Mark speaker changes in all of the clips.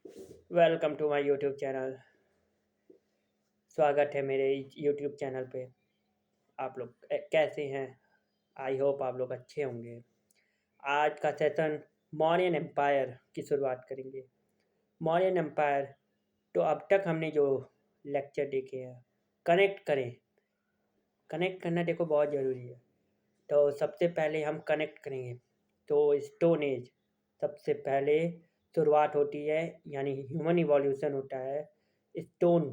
Speaker 1: Welcome to my YouTube channel. स्वागत है मेरे यूट्यूब चैनल पे। आप लोग कैसे हैं? आई होप आप लोग अच्छे होंगे। आज का सेशन मौर्यन एम्पायर की शुरुआत करेंगे। मौर्यन एम्पायर, तो अब तक हमने जो लेक्चर देखे हैं, कनेक्ट करें। कनेक्ट करना देखो बहुत ज़रूरी है। तो सबसे पहले हम कनेक्ट करेंगे। तो स्टोन एज सबसे पहले शुरुआत होती है, यानी ह्यूमन इवोल्यूशन होता है स्टोन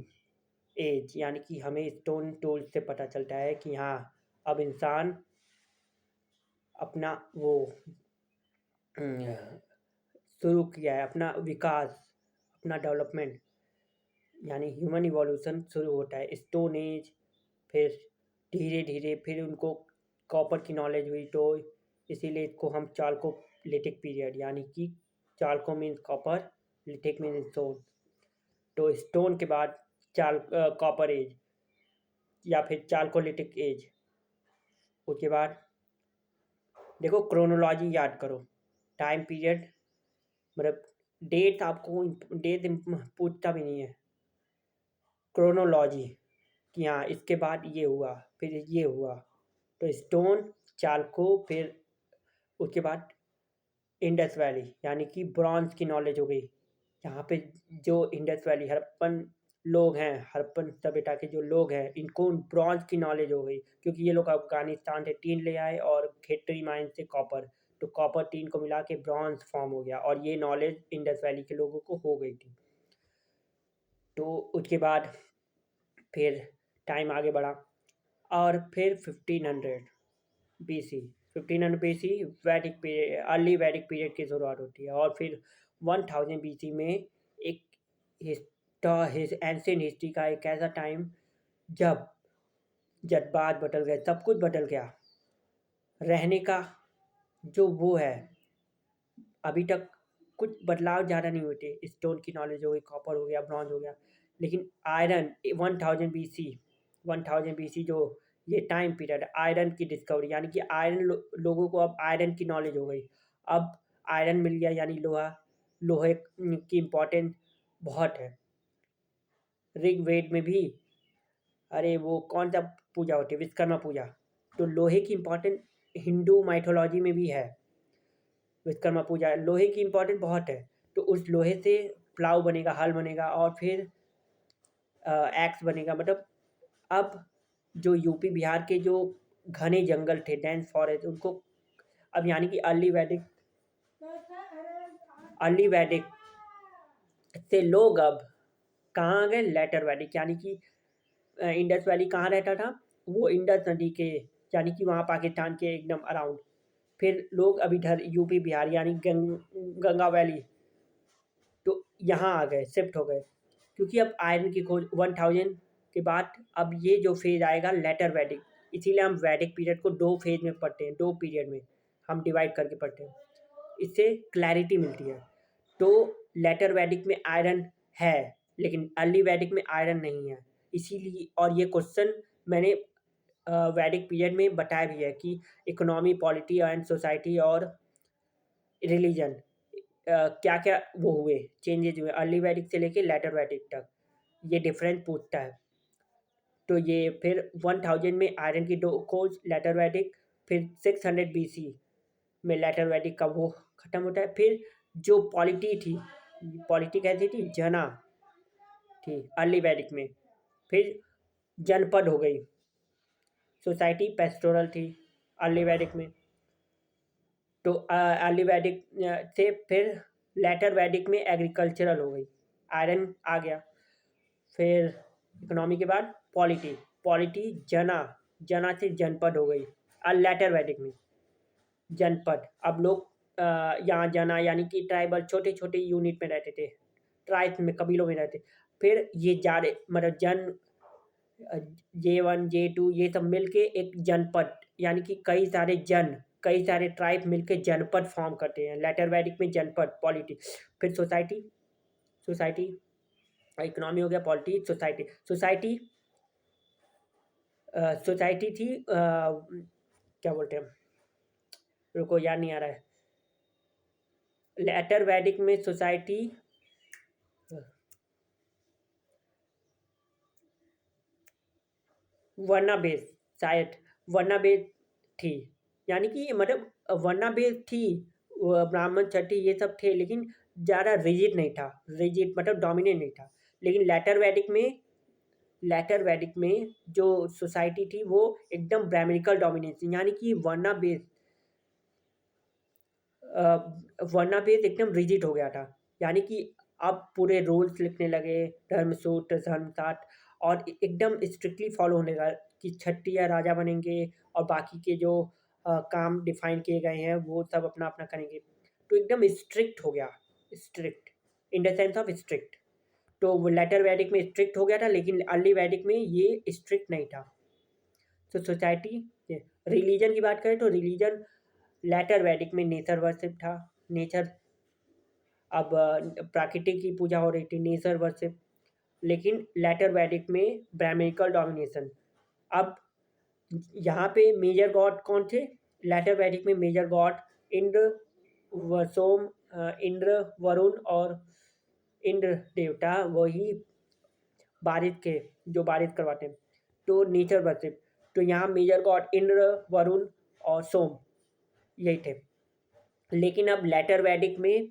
Speaker 1: एज, यानी कि हमें स्टोन टूल से पता चलता है कि हाँ, अब इंसान अपना वो शुरू किया है, अपना विकास, अपना डेवलपमेंट, यानी ह्यूमन इवोल्यूशन शुरू होता है स्टोन एज। फिर धीरे धीरे फिर उनको कॉपर की नॉलेज हुई, तो इसीलिए इसको हम चाल्कोलिथिक पीरियड, यानी कि chalco means copper, lithic means stone. तो स्टोन के बाद कॉपर एज या फिर चाल्कोलिथिक एज। उसके बाद देखो क्रोनोलॉजी याद करो, टाइम पीरियड, मतलब डेट, आपको डेट पूछता भी नहीं है। क्रोनोलॉजी कि हाँ इसके बाद ये हुआ, फिर ये हुआ। तो स्टोन, चालको, फिर उसके बाद इंडस वैली, यानी कि ब्रॉन्ज की नॉलेज हो गई। यहाँ पे जो इंडस वैली हड़प्पन लोग हैं, हड़प्पन सभ्यता के जो लोग हैं, इनको ब्रॉन्ज की नॉलेज हो गई, क्योंकि ये लोग अफगानिस्तान से टीन ले आए और खेतरी माइन से कॉपर। तो कॉपर टीन को मिला के ब्रॉन्ज फॉर्म हो गया, और ये नॉलेज इंडस वैली के लोगों को हो गई थी। तो उसके बाद फिर टाइम आगे बढ़ा, और फिर 1500 बीसी, 1500 बीसी वैदिक पीरियड, अर्ली वैदिक पीरियड की शुरुआत होती है। और फिर 1000 बीसी में एक एंशियंट हिस्ट्री का एक ऐसा टाइम जब जज्बात बदल गए, सब कुछ बदल गया। रहने का जो वो है, अभी तक कुछ बदलाव ज़्यादा नहीं हुए थे। स्टोन की नॉलेज हो गई, कॉपर हो गया, ब्रॉन्ज हो गया, लेकिन आयरन 1000 बीसी, 1000 बीसी जो ये टाइम पीरियड, आयरन की डिस्कवरी, यानी कि आयरन लोगों को अब आयरन की नॉलेज हो गई। अब आयरन मिल गया, यानी लोहा, लोहे की इम्पोर्टेंस बहुत है। ऋग्वेद में भी, अरे वो कौन सा पूजा होती है, विश्वकर्मा पूजा, तो लोहे की इम्पोर्टेंस हिंदू माइथोलॉजी में भी है। विश्वकर्मा पूजा, लोहे की इम्पोर्टेंस बहुत है। तो उस लोहे से प्लाव बनेगा, हल बनेगा, और फिर एक्स बनेगा। मतलब अब जो यूपी बिहार के जो घने जंगल थे, डेंस फॉरेस्ट, उनको अब, यानी कि अर्ली वैदिक से लोग अब कहाँ आ गए, लेटर वैदिक, यानी कि इंडस वैली कहाँ रहता था, वो इंडस नदी के, यानी कि वहाँ पाकिस्तान के एकदम अराउंड। फिर लोग अब इधर यूपी बिहार, यानी गंगा वैली, तो यहाँ आ गए, शिफ्ट हो गए। क्योंकि अब आयरन की खोज 1000 के बाद, अब ये जो फेज आएगा लेटर वैदिक, इसीलिए हम वैदिक पीरियड को दो फेज में पढ़ते हैं, दो पीरियड में हम डिवाइड करके पढ़ते हैं, इससे क्लैरिटी मिलती है। तो लेटर वैदिक में आयरन है, लेकिन अर्ली वैदिक में आयरन नहीं है। इसीलिए, और ये क्वेश्चन मैंने वैदिक पीरियड में बताया भी है कि इकोनॉमी, पॉलिटी एंड सोसाइटी और रिलीजन, क्या क्या वो हुए, चेंजेज हुए अर्ली वैदिक से लेके लेटर वैदिक तक, ये डिफरेंस पूछता है। तो ये फिर 1000 में आयरन की दो खोज, लेटर वैदिक। फिर 600 बीसी में लेटर वैदिक का वो खत्म होता है। फिर जो पॉलिटी थी, पॉलिटी कैसी थी, जना थी अर्ली वैदिक में। फिर जनपद हो गई, सोसाइटी पेस्टोरल थी अर्ली वैदिक में। तो अर्ली वैदिक से फिर लेटर वैदिक में एग्रीकल्चरल हो गई, आयरन आ गया। फिर इकोनॉमी के बाद पॉलिटी, पॉलिटी जना, जना से जनपद हो गई लेटर वैदिक में। जनपद, अब लोग यहाँ जना, यानी कि ट्राइबल, छोटे छोटे यूनिट में रहते थे, ट्राइब्स में, कबीलों में रहते। फिर ये जा रहे, मतलब J1 J2 ये सब मिलके एक जनपद, यानी कि कई सारे ट्राइब मिलके जनपद फॉर्म करते हैं। लेटर वैदिक में जनपद, पॉलिटी। फिर सोसाइटी, सोसाइटी, इकोनॉमी हो गया, पॉलिटी, सोसाइटी। सोसाइटी, सोसाइटी थी, क्या बोलते हैं, रुको याद नहीं आ रहा है। लेटर वैदिक में सोसाइटी वर्ना बेस, शायद वर्ना बेस थी, यानी कि मतलब वर्ना बेस थी, ब्राह्मण छठी ये सब थे, लेकिन ज़्यादा रिजिड नहीं था, रिजिड मतलब डोमिनेंट नहीं था। लेकिन लेटर वैदिक में जो सोसाइटी थी वो एकदम ब्राह्मणिकल डोमिनेशन, यानी कि वर्ना बेस एकदम रिजिड हो गया था। यानी कि अब पूरे रूल्स लिखने लगे, धर्मसूत्र, धर्मतात, और एकदम स्ट्रिक्टली फॉलो होने लगा कि क्षत्रिय राजा बनेंगे और बाकी के जो काम डिफाइन किए गए हैं वो सब अपना अपना करेंगे। तो एकदम स्ट्रिक्ट हो गया, strict in the sense of strict. तो वो लेटर वैदिक में स्ट्रिक्ट हो गया था, लेकिन अर्ली वैदिक में ये स्ट्रिक्ट नहीं था। तो सोसाइटी, रिलीजन की बात करें तो रिलीजन लेटर वैदिक में नेचर वर्शिप था। नेचर, अब प्राकृतिक की पूजा हो रही थी, नेचर वर्शिप। लेकिन लेटर वैदिक में ब्राह्मणिकल डोमिनेशन। अब यहाँ पे मेजर गॉड कौन थे? लेटर वैदिक में मेजर गॉड इंद्र, सोम, इंद्र, वरुण और इंद्र देवता, वही बारिश के, जो बारिश करवाते हैं। तो नेचर वर्शिप, तो यहाँ मेजर गॉड इंद्र, वरुण और सोम यही थे। लेकिन अब लेटर वैदिक में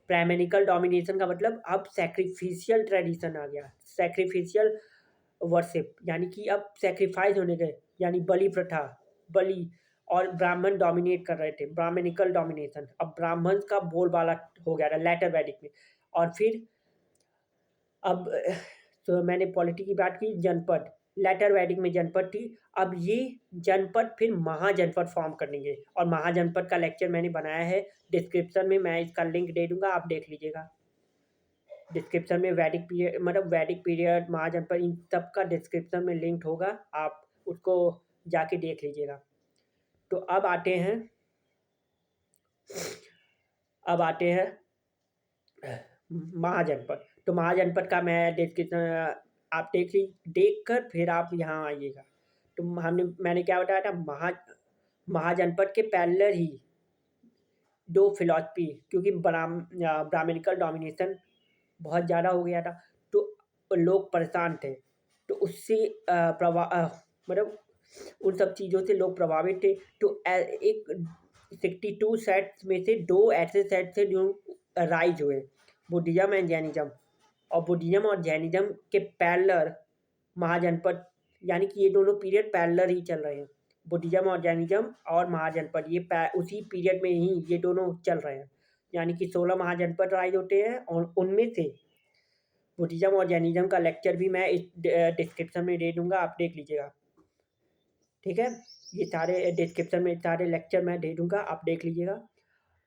Speaker 1: प्राइमेनिकल डोमिनेशन का मतलब अब सैक्रिफिशियल ट्रेडिशन आ गया, सैक्रिफिशियल वर्शिप, यानी कि अब सैक्रिफाइस होने गए, यानी बलि प्रथा, बलि, और ब्राह्मण डोमिनेट कर रहे थे, ब्राह्मणिकल डोमिनेशन। अब ब्राह्मण का बोलबाला हो गया था लेटर वैदिक में। और फिर अब तो मैंने पॉलिटी की बात की, जनपद, लेटर वैदिक में जनपद थी। अब ये जनपद फिर महाजनपद फॉर्म करेंगे, और महाजनपद का लेक्चर मैंने बनाया है, डिस्क्रिप्शन में मैं इसका लिंक दे दूंगा, आप देख लीजिएगा। डिस्क्रिप्शन में वैदिक पीरियड, मतलब वैदिक पीरियड, महाजनपद, इन सब का डिस्क्रिप्शन में लिंक होगा, आप उसको जाके देख लीजिएगा। तो अब आते हैं महाजनपद। तो महाजनपद का मैं डिस्क्रिप्शन आप देख कर फिर आप यहाँ आइएगा। तो मैंने क्या बताया था, महाजनपद के पैरेलल ही दो फिलॉसफी, क्योंकि ब्राह्मणिकल डोमिनेशन बहुत ज़्यादा हो गया था, तो लोग परेशान थे। तो उससे मतलब उन सब चीज़ों से लोग प्रभावित थे। तो एक 62 सेट्स में से दो ऐसे सेट थे जो राइज हुए, बुद्धिज्म एंड जैनिज्म। और बुद्धिज्म और जैनिज्म के पैरेलल महाजनपद, यानी कि ये दोनों पीरियड पैरेलल ही चल रहे हैं, बुद्धिज्म और जैनिज्म और महाजनपद, ये उसी पीरियड में ही ये दोनों चल रहे हैं। यानी कि 16 महाजनपद राइज होते हैं, और उनमें से बुद्धिज्म और जैनिज्म का लेक्चर भी मैं इस डिस्क्रिप्शन में दे दूंगा, आप देख लीजिएगा। ठीक है, ये सारे डिस्क्रिप्शन में सारे लेक्चर मैं दे दूंगा, आप देख लीजिएगा।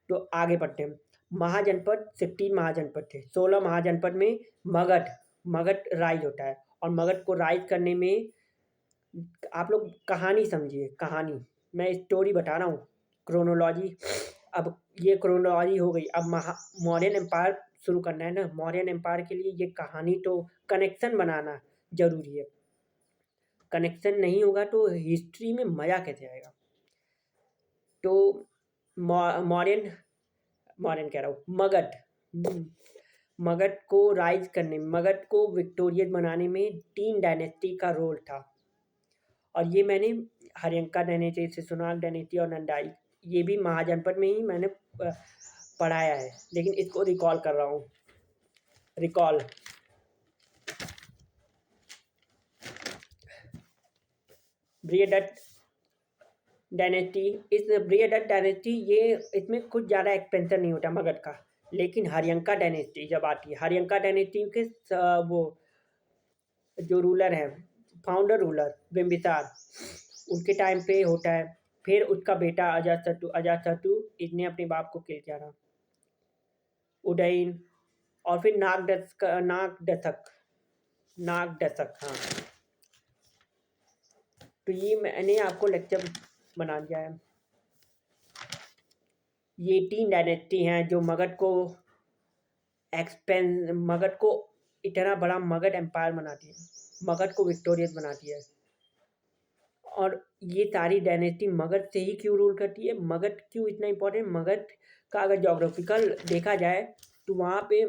Speaker 1: तो आगे बढ़ते हैं। महाजनपद 16 महाजनपद थे। 16 महाजनपद में मगध राइज होता है, और मगध को राइज करने में आप लोग कहानी समझिए, कहानी, मैं स्टोरी बता रहा हूँ, क्रोनोलॉजी। अब ये क्रोनोलॉजी हो गई, अब मौर्यन एम्पायर शुरू करना है ना। मौर्यन एम्पायर के लिए ये कहानी, तो कनेक्शन बनाना जरूरी है, कनेक्शन नहीं होगा तो हिस्ट्री में मज़ा कैसे आएगा। तो मौर्यन मौर्यन कह रहा हूँ, मगध को राइज करने में, मगध को विक्टोरियस बनाने में 3 डायनेस्टी का रोल था। और ये मैंने हर्यंका डायनेस्टी, शिशुनाग डायनेस्टी और नंदाई, ये भी महाजनपद में ही मैंने पढ़ाया है, लेकिन इसको रिकॉल कर रहा हूँ। रिकॉल, बृहदत्त डायनेस्टी, इस बृहदत्त डायनेस्टी, ये इसमें कुछ ज़्यादा एक्सपेंशन नहीं होता मगध का। लेकिन हर्यंका डायनेस्टी जब आती है, हर्यंका डायनेस्टी के वो जो रूलर हैं, फाउंडर रूलर बिम्बिसार, उनके टाइम पे होता है। फिर उसका बेटा अजातशत्रु, इसने अपने बाप को किल किया था, उदयन। और फिर नागदशक, हाँ। तो ये मैंने आपको लेक्चर बना दिया है। ये 3 डायनेस्टी हैं जो मगध को इतना बड़ा मगध एम्पायर बनाती है, मगध को विक्टोरियस बनाती है। और ये सारी डायनेस्टी मगध से ही क्यों रूल करती है, मगध क्यों इतना इम्पोर्टेंट, मगध का अगर जोग्राफिकल देखा जाए तो वहाँ पे,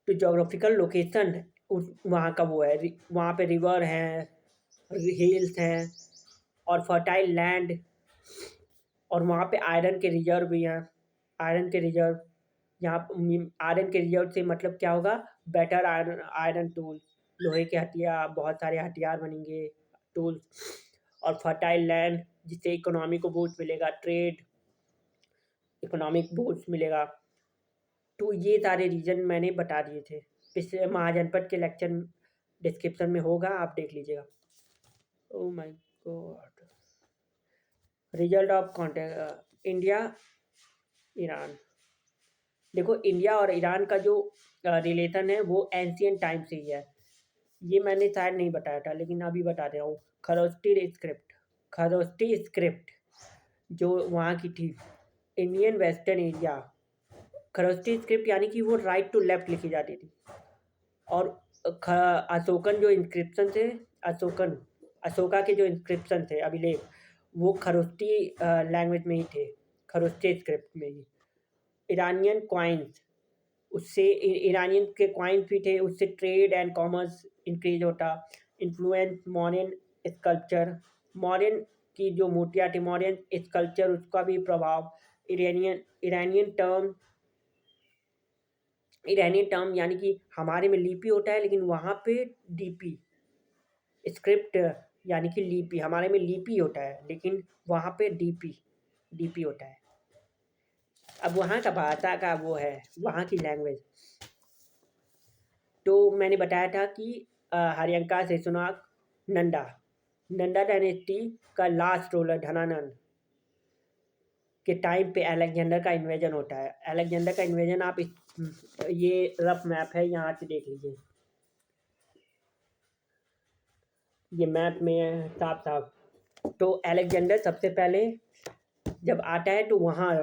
Speaker 1: तो जोग्राफिकल लोकेशन उस वहाँ का वो है, वहाँ पे रिवर हैं, हिल्स हैं और फर्टाइल लैंड, और वहाँ पे आयरन के रिजर्व भी हैं। आयरन के रिजर्व, यहाँ आयरन के रिजर्व से मतलब क्या होगा, बेटर आयरन आयरन टूल, लोहे के हथियार, बहुत सारे हथियार बनेंगे, टूल्स, और फर्टाइल लैंड जिससे इकोनॉमी को बूस्ट मिलेगा, ट्रेड, इकोनॉमिक बूस्ट मिलेगा। तो ये सारे रीजन मैंने बता दिए थे। पिछले महाजनपद के लेक्चर डिस्क्रिप्शन में होगा, आप देख लीजिएगा। Oh my God. Result of contact India Iran. देखो, इंडिया और ईरान का जो रिलेशन है वो एंशियंट टाइम से ही है। ये मैंने शायद नहीं बताया था, लेकिन अभी बता रहा हूँ। खरोष्टी स्क्रिप्ट, खरोष्टी स्क्रिप्ट जो वहाँ की थी, Indian western area. Kharosthi script यानी कि वो राइट टू लेफ्ट लिखी जाती थी। और अशोकन जो इंस्क्रिप्शन थे, अशोका के जो इंस्क्रिप्शन थे, अभिलेख, वो खरोष्टी लैंग्वेज में ही थे, खरोष्टी स्क्रिप्ट में ही। ईरानियन कॉइन्स, उससे ईरानियन के कॉइन्स भी थे, उससे ट्रेड एंड कॉमर्स इंक्रीज होता। इन्फ्लुएंस मॉडर्न स्कल्पचर, मॉडर्न की जो मूर्तियाँ थी, मॉडर्न स्कल्पचर, उसका भी प्रभाव। ईरानियन ईरानियन टर्म यानी कि हमारे में लिपि होता है, लेकिन वहाँ पे डीपी स्क्रिप्ट यानी कि लिपि, हमारे में लिपि होता है लेकिन वहाँ पे डीपी होता है। अब वहाँ का भाषा का वो है, वहाँ की लैंग्वेज। तो मैंने बताया था कि हरियंका शेषनाग नंदा डायनेस्टी का लास्ट रूलर धनानंद के टाइम पे अलेक्जेंडर का इन्वेजन होता है। अलेक्जेंडर का इन्वेजन आप ये रफ मैप है, यहाँ से देख लीजिए, ये मैप में है साफ साफ। तो अलेक्जेंडर सबसे पहले जब आता है तो वहाँ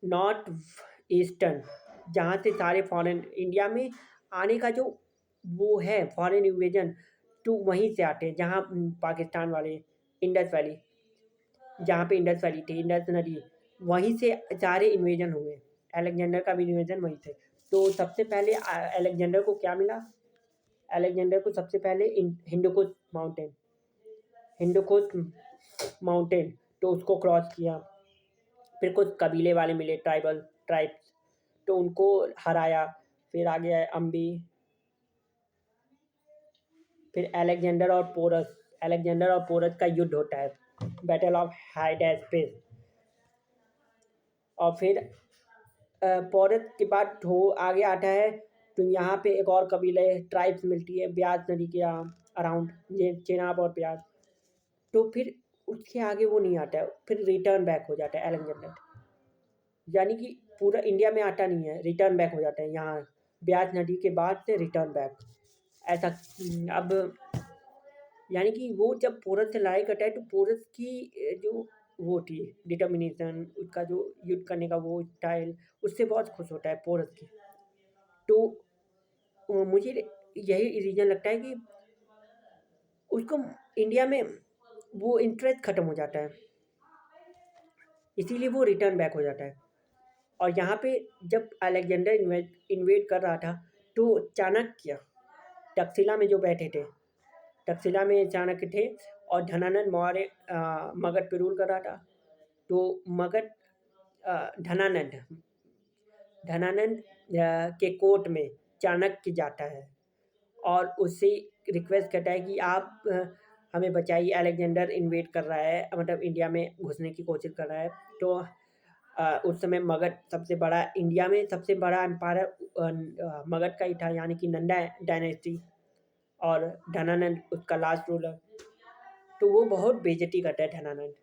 Speaker 1: नॉर्थ ईस्टर्न, जहाँ से सारे फॉरेन इंडिया में आने का जो वो है फॉरेन इन्वेजन, तो वहीं से आते हैं, जहाँ पाकिस्तान वाले इंडस वैली, जहाँ पे इंडस वैली थी, इंडस नदी, वहीं से सारे इन्वेजन हुए। अलेक्जेंडर का भी इन्वेजन वहीं से। तो सबसे पहले अलेक्जेंडर को क्या मिला, अलेक्जेंडर को सबसे पहले हिंदुकुश माउंटेन, तो उसको क्रॉस किया। फिर कुछ कबीले वाले मिले, ट्राइब्स, तो उनको हराया। फिर आ गया अम्बी, फिर अलेक्जेंडर और पोरस का युद्ध होता है, बैटल ऑफ हाइडेस्पेस। और फिर पोरस के बाद आगे आता है, तो यहाँ पे एक और कबीले ट्राइब्स मिलती है ब्यास नदी के अराउंड, ये चेनाब और ब्यास। तो फिर उसके आगे वो नहीं आता है, फिर रिटर्न बैक हो जाता है अलेक्जेंडर, यानी कि पूरा इंडिया में आता नहीं है, रिटर्न बैक हो जाता है यहाँ ब्यास नदी के बाद से रिटर्न बैक ऐसा। अब यानी कि वो जब पोरस से लड़ाई करता है, तो पोरस की जो वो थी डिटर्मिनेशन, उसका जो युद्ध करने का वो स्टाइल, उससे बहुत खुश होता है पोरस की। तो मुझे यही रीज़न लगता है कि उसको इंडिया में वो इंटरेस्ट ख़त्म हो जाता है, इसीलिए वो रिटर्न बैक हो जाता है। और यहाँ पे जब अलेक्जेंडर इन्वेड कर रहा था, तो चाणक्य तक्षशिला में जो बैठे थे, तक्षशिला में चाणक्य थे, और धनानंद मौर्य मगध पे रूल कर रहा था। तो मगध धनानंद के कोर्ट में चाणक्य जाता है और उससे रिक्वेस्ट करता है कि आप हमें बताइए, अलेक्जेंडर इन्वेड कर रहा है, मतलब इंडिया में घुसने की कोशिश कर रहा है। तो उस समय मगध सबसे बड़ा, इंडिया में सबसे बड़ा एम्पायर मगध का ही था, यानी कि नंदा डायनेस्टी, और धनानंद उसका लास्ट रूलर। तो वो बहुत बेइज्जती करता है धनानंद।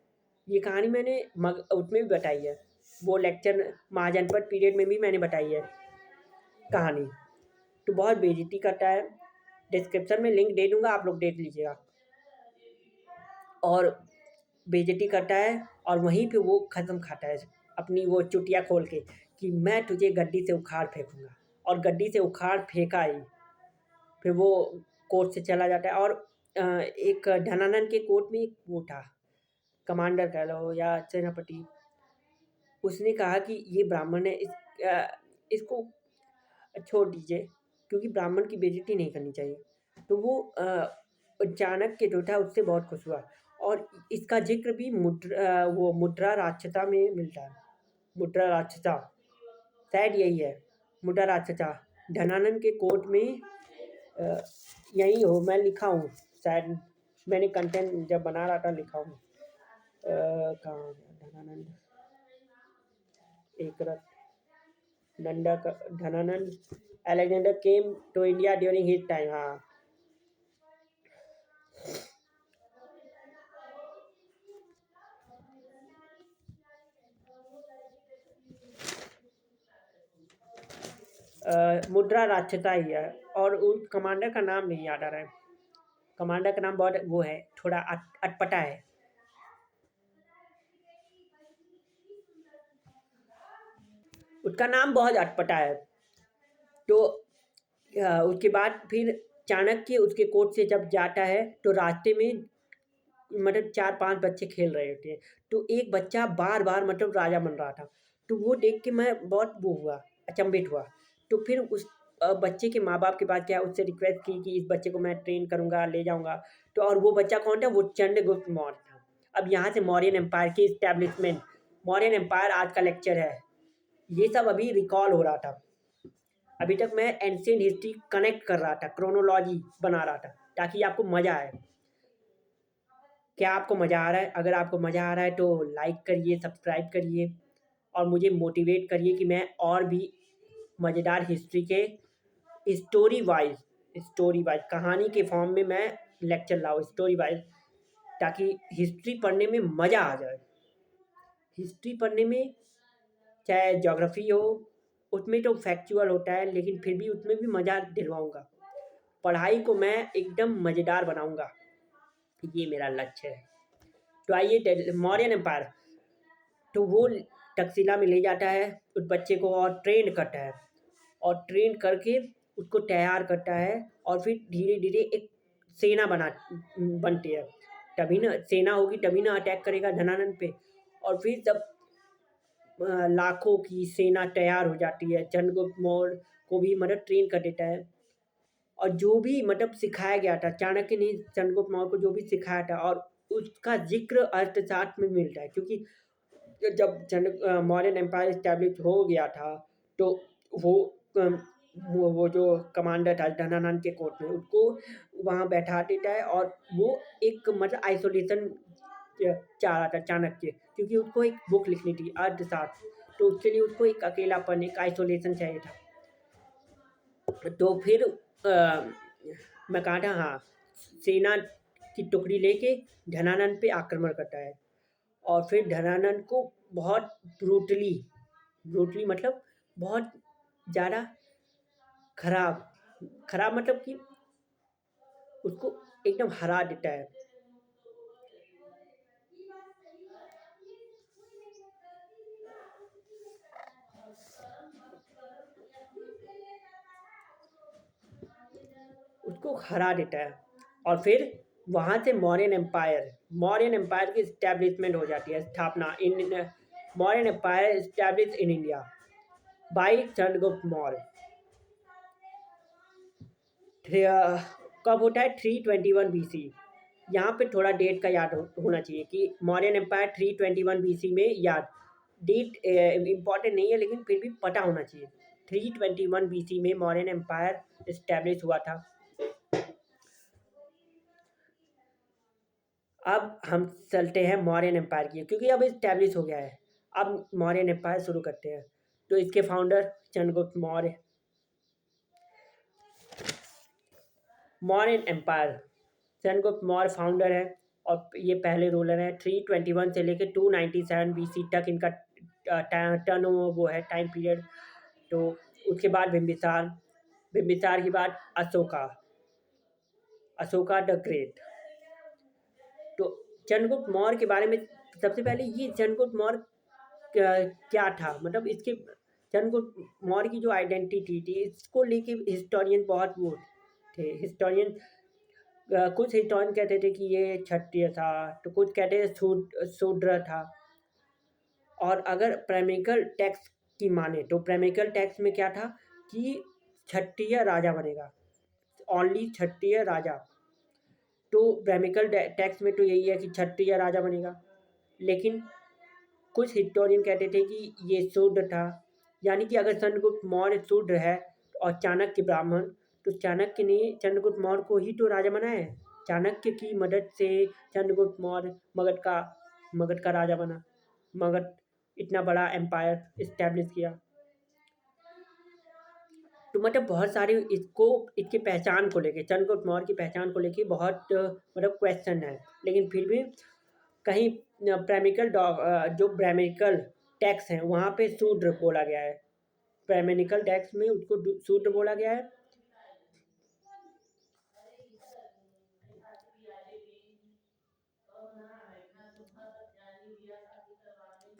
Speaker 1: ये कहानी मैंने उसमें भी बताई है, वो लेक्चर महाजनपद पीरियड में भी मैंने बताई है कहानी। तो बहुत बेइज्जती करता है, डिस्क्रिप्शन में लिंक दे दूंगा, आप लोग देख लीजिएगा। और बेइज्जती करता है, और वहीं पे वो कसम खाता है अपनी वो चुटिया खोल के कि मैं तुझे गद्दी से उखाड़ फेंकूंगा, और गद्दी से उखाड़ फेंका ही। फिर वो कोर्ट से चला जाता है, और एक धनानंद के कोर्ट में एक वो था, कमांडर कह लो या सेनापति, उसने कहा कि ये ब्राह्मण है, इसको छोड़ दीजिए, क्योंकि ब्राह्मण की बेइज़्ज़ती नहीं करनी चाहिए। तो वो चाणक्य जो था उससे बहुत खुश हुआ और इसका ज़िक्र भी वो मुद्रा राक्षसा में मिलता है। मुद्रा राक्षसा, शायद यही है, मुद्रा राक्षसा। धनानंद के कोर्ट में अ, यही हो मैं लिखा हूँ, शायद मैंने कंटेंट जब बना रहा था लिखा हूँ। कहाँ गया धनानंद? एक रथ नंदा का Dhanananda Alexander came to India during his time. हाँ, मुद्रा राक्षसा ही है और उस कमांडर का नाम नहीं याद आ रहा है। कमांडर का नाम बहुत वो है, थोड़ा अटपटा है। उसका नाम बहुत अटपटा है। तो उसके बाद फिर चाणक्य उसके कोर्ट से जब जाता है तो रास्ते में मतलब 4-5 बच्चे खेल रहे होते हैं। तो एक बच्चा बार-बार मतलब राजा बन रहा था। तो वो देख के मैं बहुत वो हुआ, अचंभित हुआ। तो फिर उस बच्चे के माँ-बाप के पास गया, उससे रिक्वेस्ट की कि इस बच्चे को मैं ट्रेन करूँगा, ले जाऊँगा। तो और वो बच्चा कौन था? वो चंद्रगुप्त मौर्य था। अब यहाँ से मौर्यन एम्पायर की एस्टेब्लिशमेंट, मौर्यन एम्पायर आज का लेक्चर है। ये सब अभी रिकॉल हो रहा था। अभी तक मैं एंशिएंट हिस्ट्री कनेक्ट कर रहा था, क्रोनोलॉजी बना रहा था, ताकि आपको मज़ा आए। क्या आपको मज़ा आ रहा है? अगर आपको मज़ा आ रहा है तो लाइक करिए, सब्सक्राइब करिए और मुझे मोटिवेट करिए कि मैं और भी मज़ेदार हिस्ट्री के स्टोरी वाइज़ कहानी के फॉर्म में मैं लेक्चर लाऊँ स्टोरी वाइज़, ताकि हिस्ट्री पढ़ने में मज़ा आ जाए। हिस्ट्री पढ़ने में चाहे ज्योग्राफी हो, उसमें तो फैक्चुअल होता है, लेकिन फिर भी उसमें भी मज़ा दिलवाऊँगा। पढ़ाई को मैं एकदम मज़ेदार बनाऊँगा, ये मेरा लक्ष्य है। तो आइए मौर्यन एम्पायर, तो वो तक्षशिला में ले जाता है उस बच्चे को और ट्रेन करता है और ट्रेन करके उसको तैयार करता है और फिर धीरे-धीरे एक सेना बनती है। तभी ना सेना होगी, तभी ना अटैक करेगा धनानंद पे। और फिर जब लाखों की सेना तैयार हो जाती है, चंद्रगुप्त मौर्य को भी मतलब ट्रेन कर देता है और जो भी मतलब सिखाया गया था, चाणक्य ने चंद्रगुप्त मौर्य को जो भी सिखाया था और उसका ज़िक्र अर्थशास्त्र में मिलता है, क्योंकि जब मौर्यन एम्पायर इस्टेब्लिश हो गया था तो वो अम, वो जो कमांडर था धनानंद के कोर्ट में उसको वहाँ बैठा देता है और वो एक मतलब आइसोलेशन चाह रहा था चाणक्य, क्योंकि उसको एक बुक लिखनी थी अर्थशास्त्र। तो उसके लिए उसको एक अकेलापन, एक आइसोलेशन चाहिए था। तो फिर मैं कहा था, हाँ, सेना की टुकड़ी लेके धनानंद पे आक्रमण करता है और फिर धनानंद को बहुत ब्रूटली ब्रूटली मतलब बहुत ज़्यादा खराब खराब मतलब कि उसको एकदम हरा देता है। उसको हरा देता है और फिर वहाँ से मौर्यन एम्पायर की इस्टेब्लिशमेंट हो जाती है, स्थापना in Mauryan empire establish in India by Chandragupta Maurya. कब होता है? 321 BC। यहाँ पे थोड़ा डेट का याद होना चाहिए कि मौर्यन एम्पायर 321 BC में, याद डेट इम्पॉर्टेंट नहीं है लेकिन फिर भी पता होना चाहिए। 321 BC में मौर्यन एम्पायर इस्टेब्लिश हुआ था। अब हम चलते हैं मौर्यन एम्पायर की, क्योंकि अब इस्टेब्लिश हो गया है। अब मौर्यन एम्पायर शुरू करते हैं। तो इसके founder Chandragupta Maurya. Mauryan empire, Chandragupta Maurya founder है और ये पहले रूलर हैं। 321 से लेकर 297 BC तक इनका टर्न वो है टाइम पीरियड। तो उसके बाद बिम्बिसार, बिम्बिसार के बाद अशोका, अशोका द ग्रेट। तो चंद्रगुप्त मौर्य के बारे में सबसे पहले ये चंद्रगुप्त मौर्य क्या था, मतलब इसके चंद्रगुप्त मौर्य की जो आइडेंटिटी थी इसको लेके हिस्टोरियन बहुत वो थे। हिस्टोरियन कुछ हिस्टोरियन कहते थे कि ये क्षत्रिय था, तो कुछ कहते थे शूद्र था। और अगर प्रेमिकल टेक्स्ट की माने तो प्रेमिकल टेक्स्ट में क्या था कि क्षत्रिय राजा बनेगा, ओनली क्षत्रिय राजा। तो ब्राह्मणिकल टैक्स में तो यही है कि क्षत्रिय राजा बनेगा, लेकिन कुछ हिस्टोरियन कहते थे कि ये शूद्र था, यानी कि अगर चंद्रगुप्त मौर्य शूद्र है और चाणक्य ब्राह्मण, तो चाणक्य ने चंद्रगुप्त मौर्य को ही तो राजा बनाया है। चाणक्य की मदद से चंद्रगुप्त मौर्य मगध का राजा बना, मगध इतना बड़ा एम्पायर इस्टेब्लिश किया। तो मतलब बहुत सारे इसकी पहचान को लेके, चंद्रगुप्त मौर्य की पहचान को लेके बहुत मतलब क्वेश्चन है, लेकिन फिर भी कहीं जो ब्राह्मणिकल टैक्स हैं वहाँ पे शूद्र बोला गया है, ब्राह्मणिकल टैक्स में उसको शूद्र बोला गया है।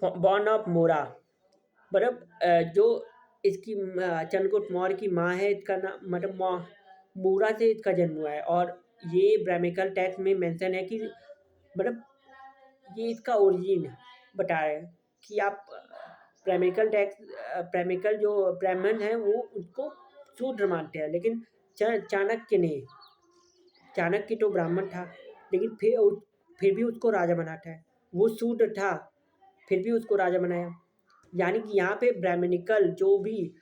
Speaker 1: बॉर्न ऑफ मोरा, मतलब जो इसकी चंद्रगुप्त मौर्य की माँ है, इसका नाम मतलब मूरा से इसका जन्म हुआ है। और ये ब्राह्मणिकल टैक्स में मेंशन है कि मतलब ये इसका ओरिजिन बता रहे हैं कि आप ब्राह्मणिकल जो ब्राह्मण हैं वो उसको शूद्र मानते हैं, लेकिन चाणक्य तो ब्राह्मण था, लेकिन फिर भी उसको राजा बनाता है। वो शूद्र था, फिर भी उसको राजा बनाया। यानी कि यहाँ पे ब्राह्मणिकल जो भी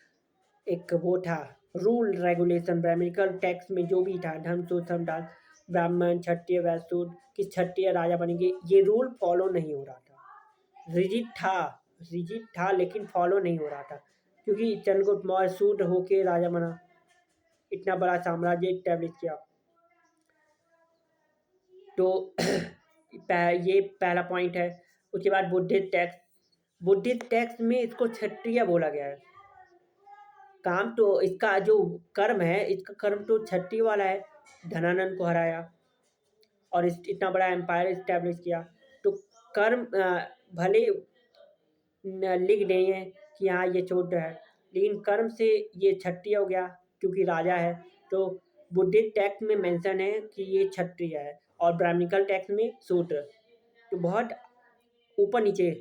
Speaker 1: एक वो था रूल रेगुलेशन, ब्राह्मणिकल टैक्स में जो भी था धर्म सूत्र समदान ब्राह्मण क्षत्रिय वैश्य शूद्र कि क्षत्रिय राजा बनेंगे, ये रूल फॉलो नहीं हो रहा था। रिजिड था लेकिन फॉलो नहीं हो रहा था, क्योंकि चंद्रगुप्त मौर्य शूद्र होके राजा बना, इतना बड़ा साम्राज्य इस्टेब्लिश किया। तो ये पहला पॉइंट है। उसके बाद बुद्धिस्ट टैक्स में इसको क्षत्रिय बोला गया है। काम तो इसका जो कर्म है, इसका कर्म तो क्षत्रिय वाला है, धनानंद को हराया और इतना बड़ा एम्पायर इस्टेब्लिश किया। तो कर्म भले लिख दें हैं कि हाँ ये शूद्र है, लेकिन कर्म से ये क्षत्रिय हो गया क्योंकि राजा है। तो बुद्धिस्ट टैक्स में मेंशन है कि ये क्षत्रिय है और ब्राह्मणिकल टैक्स में शूद्र। तो बहुत ऊपर नीचे,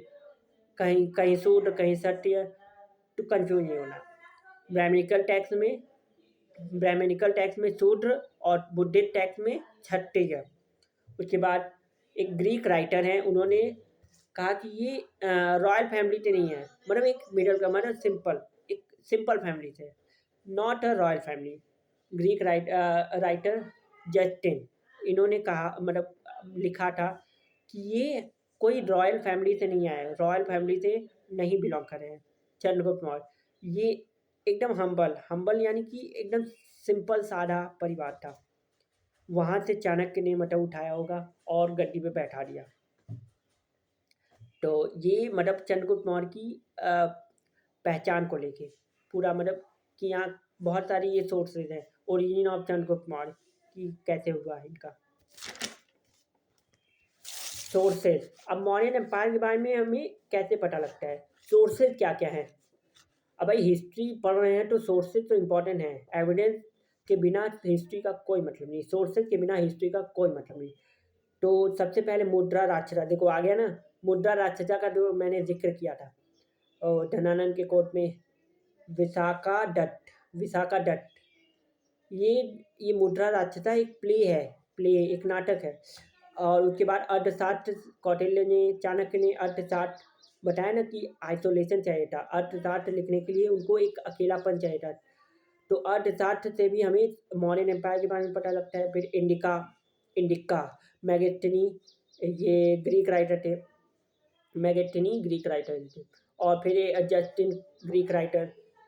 Speaker 1: कहीं कहीं शूद्र कहीं क्षत्रिय, तो कंफ्यूज नहीं होना। ब्राह्मणिकल टैक्स में शूद्र और बुद्धिस्ट टैक्स में क्षत्रिय। उसके बाद एक ग्रीक राइटर हैं, उन्होंने कहा कि ये रॉयल फैमिली से नहीं है, मतलब एक मिडिल का मतलब एक सिंपल फैमिली से, not a royal family. Greek writer Justin, इन्होंने कहा मतलब लिखा था कि ये कोई रॉयल फैमिली से नहीं आए, रॉयल फैमिली से नहीं बिलोंग करे हैं चंद्रगुप्त मौर्य। ये एकदम हम्बल यानी कि एकदम सिंपल सादा परिवार था। वहाँ से चाणक्य ने मतलब उठाया होगा और गद्दी पे बैठा दिया। तो ये मतलब चंद्रगुप्त मौर्य की पहचान को लेके पूरा मतलब कि यहाँ बहुत सारी ये सोर्सेज हैं ओरिजिन ऑफ चंद्रगुप्त मौर्य कि कैसे हुआ है इनका सोर्सेज। अब मौर्यन एम्पायर के बारे में हमें कैसे पता लगता है, सोर्सेज क्या क्या हैं। अब भाई हिस्ट्री पढ़ रहे हैं तो सोर्सेज तो इम्पोर्टेंट है, एविडेंस के बिना हिस्ट्री का कोई मतलब नहीं, सोर्सेज के बिना हिस्ट्री का कोई मतलब नहीं। तो सबसे पहले मुद्रा राक्षसा, देखो आ गया ना, मुद्रा राक्षसा का जो मैंने जिक्र किया था और धनानंद के कोर्ट में, विशाखा दत्त, ये मुद्रा राक्षसा एक एक नाटक है। और उसके बाद अर्थशास्त्र, कौटिल्य ने चाणक्य ने अर्थशास्त्र बताया ना कि आइसोलेशन चाहिए था, अर्थशास्त्र लिखने के लिए उनको एक अकेलापन चाहिए था। तो अर्थशास्त्र से भी हमें मौर्यन एम्पायर के बारे में पता लगता है। फिर इंडिका मैगेस्टिनी, ये ग्रीक राइटर थे, मैगेस्टिनी ग्रीक राइटर थे। और फिर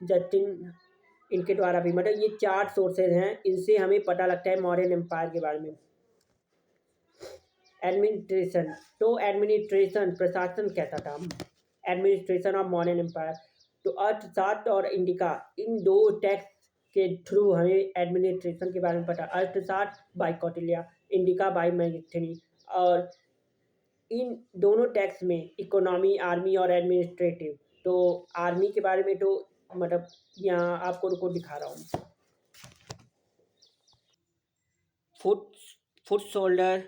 Speaker 1: जस्टिन इनके द्वारा भी, मतलब ये 4 सोर्सेज हैं, इनसे हमें पता लगता है मौर्यन एम्पायर के बारे में। एडमिनिस्ट्रेशन प्रशासन कैसा था, एडमिनिस्ट्रेशन ऑफ मौर्यन एम्पायर। तो अर्थशास्त्र और इंडिका, इन 2 टेक्स्ट के थ्रू हमें एडमिनिस्ट्रेशन के बारे में पता, अर्थशास्त्र बाय कौटिल्य, इंडिका बाय मैगेस्टिनी। और इन दोनों टेक्स्ट में इकोनॉमी, आर्मी और एडमिनिस्ट्रेटिव, तो आर्मी के बारे में तो मतलब यहाँ आपको रुको दिखा रहा हूँ। फुट सोल्डर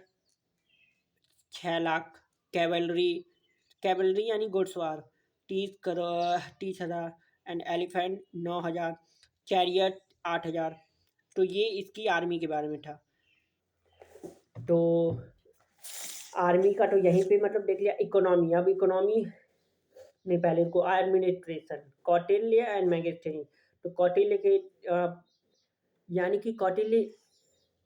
Speaker 1: 6 लाख, कैवलरी यानी घुड़सवार 30,000 एंड एलिफेंट 9,000, चैरियट 8,000। तो ये इसकी आर्मी के बारे में था। तो आर्मी का तो यहीं पे मतलब देख लिया। इकोनॉमी, अब इकोनॉमी नहीं, पहले इनको एडमिनिस्ट्रेशन, कौटिल्य एंड मैगस्थनीज। तो कौटिल्य के यानी कि कौटिल्य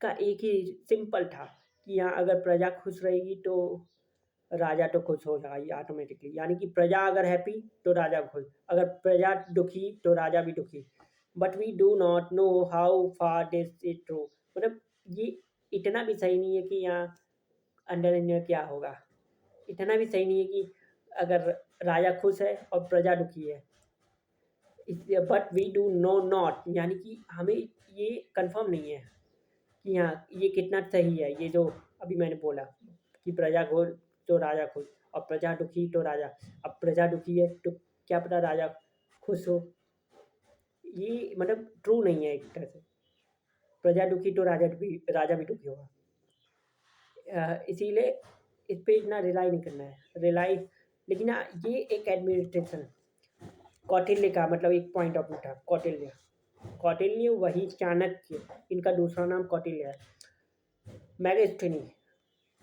Speaker 1: का एक ही सिंपल था कि यहाँ अगर प्रजा खुश रहेगी तो राजा तो खुश हो जाएगी ऑटोमेटिकली। यानी कि प्रजा अगर हैप्पी तो राजा खुश, अगर प्रजा दुखी तो राजा भी दुखी। But we do not know how far this is true. मतलब ये इतना भी सही नहीं है कि यहाँ अंडर इंडिया क्या होगा। इतना भी सही नहीं है कि अगर राजा खुश है और प्रजा दुखी है। But we do know not, यानी कि हमें ये कंफर्म नहीं है कि हाँ ये कितना सही है, ये जो अभी मैंने बोला कि प्रजा खुश तो राजा खुश और प्रजा दुखी तो राजा। अब प्रजा दुखी है तो क्या पता राजा खुश हो, ये मतलब ट्रू नहीं है एक तरह से। प्रजा दुखी तो राजा भी दुखी होगा। इसीलिए इस पे इतना रिलाई नहीं करना है, रिलाई। लेकिन हाँ ये एक एडमिनिस्ट्रेशन कौटिल्य का मतलब एक पॉइंट ऑफ व्यू था। कौटिल्य, कौटिल्य वही चाणक्य, इनका दूसरा नाम कौटिल्य है। मैगस्थनी,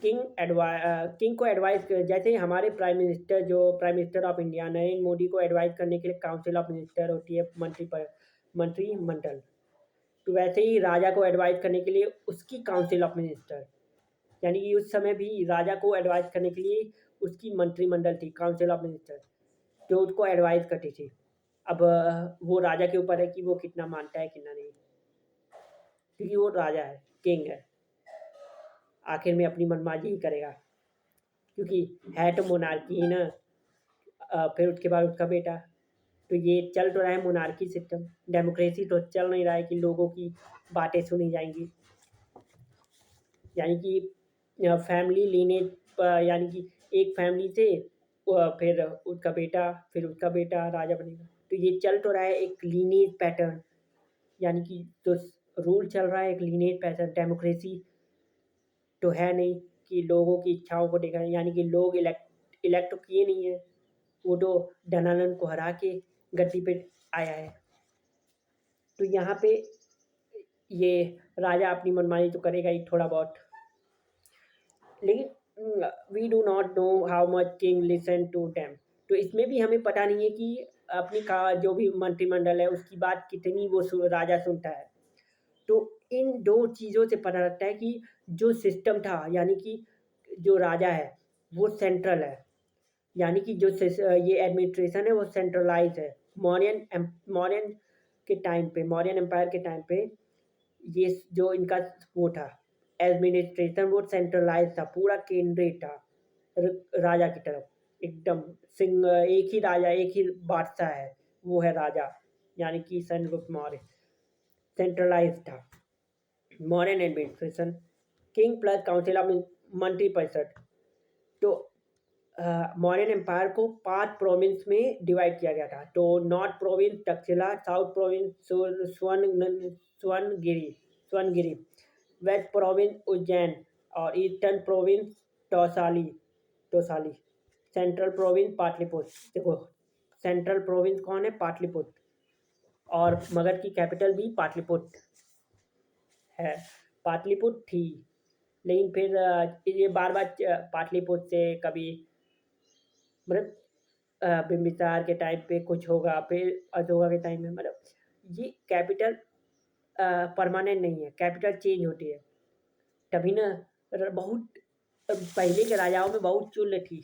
Speaker 1: किंग को एडवाइस, जैसे हमारे प्राइम मिनिस्टर, जो prime minister of India Narendra Modi को एडवाइस करने के लिए काउंसिल ऑफ मिनिस्टर होती है, मंत्रिमंडल। तो वैसे ही राजा को एडवाइस करने के लिए उसकी काउंसिल ऑफ मिनिस्टर, यानी कि उस समय भी राजा को एडवाइस करने के लिए उसकी मंत्रिमंडल थी, काउंसिल ऑफ मिनिस्टर, जो उसको एडवाइस करती थी। अब वो राजा के ऊपर है कि वो कितना मानता है कितना नहीं, क्योंकि वो राजा है, किंग है, आखिर में अपनी मनमानी ही करेगा, क्योंकि है तो मोनार्की ही ना। फिर उसके बाद उसका बेटा। तो ये चल तो रहा है मोनार्की सिस्टम, डेमोक्रेसी तो चल नहीं रहा है कि लोगों की बातें सुनी जाएंगी। यानी कि फैमिली लीनेज, यानी कि एक फैमिली से फिर उसका बेटा, फिर उसका बेटा राजा बनेगा। तो ये चल तो रहा है एक लीनेज पैटर्न, यानी कि तो रूल चल रहा है एक लीनेज पैटर्न। डेमोक्रेसी तो है नहीं कि लोगों की इच्छाओं को देखा, यानी कि लोग इलेक्ट तो किए नहीं है, वो तो धनानंद को हरा के गद्दी पे आया है। तो यहाँ पे ये राजा अपनी मनमानी तो करेगा ही थोड़ा बहुत, लेकिन we do not know how much king listen to them. तो इसमें भी हमें पता नहीं है कि अपनी का जो भी मंत्रिमंडल है उसकी बात कितनी वो राजा सुनता है। तो इन दो चीज़ों से पता लगता है कि जो सिस्टम था, यानी कि जो राजा है वो सेंट्रल है, यानी कि जो ये एडमिनिस्ट्रेशन है वो सेंट्रलाइज है। मौर्यन के टाइम पे, मौर्यन एम्पायर के टाइम पे ये जो इनका वो था एडमिनिस्ट्रेशन, वो सेंट्रलाइज था, पूरा केंद्रित था राजा की तरफ एकदम। एक ही राजा, एक ही बादशाह है, वो है राजा, यानी कि चंद्रगुप्त मौर्य। सेंट्रलाइज था modern administration, king plus council of मंत्री परिषद। तो मॉडर्न एम्पायर को 5 प्रोविंस में डिवाइड किया गया था। तो north province Takshashila, south province Swarnagiri, west province Ujjain और eastern province Tosali, central province Pataliputra. देखो सेंट्रल प्रोविंस कौन है? पाटलिपुत्र, और मगध की कैपिटल भी पाटलिपुत्र है। पाटलिपुत्र थी, लेकिन फिर ये बार बार पाटलिपुत्र से कभी मतलब बिंबिसार के टाइम पे कुछ होगा, फिर अशोका के टाइम में, मतलब ये कैपिटल परमानेंट नहीं है, कैपिटल चेंज होती है। तभी ना बहुत पहले के राजाओं में बहुत चुल थी,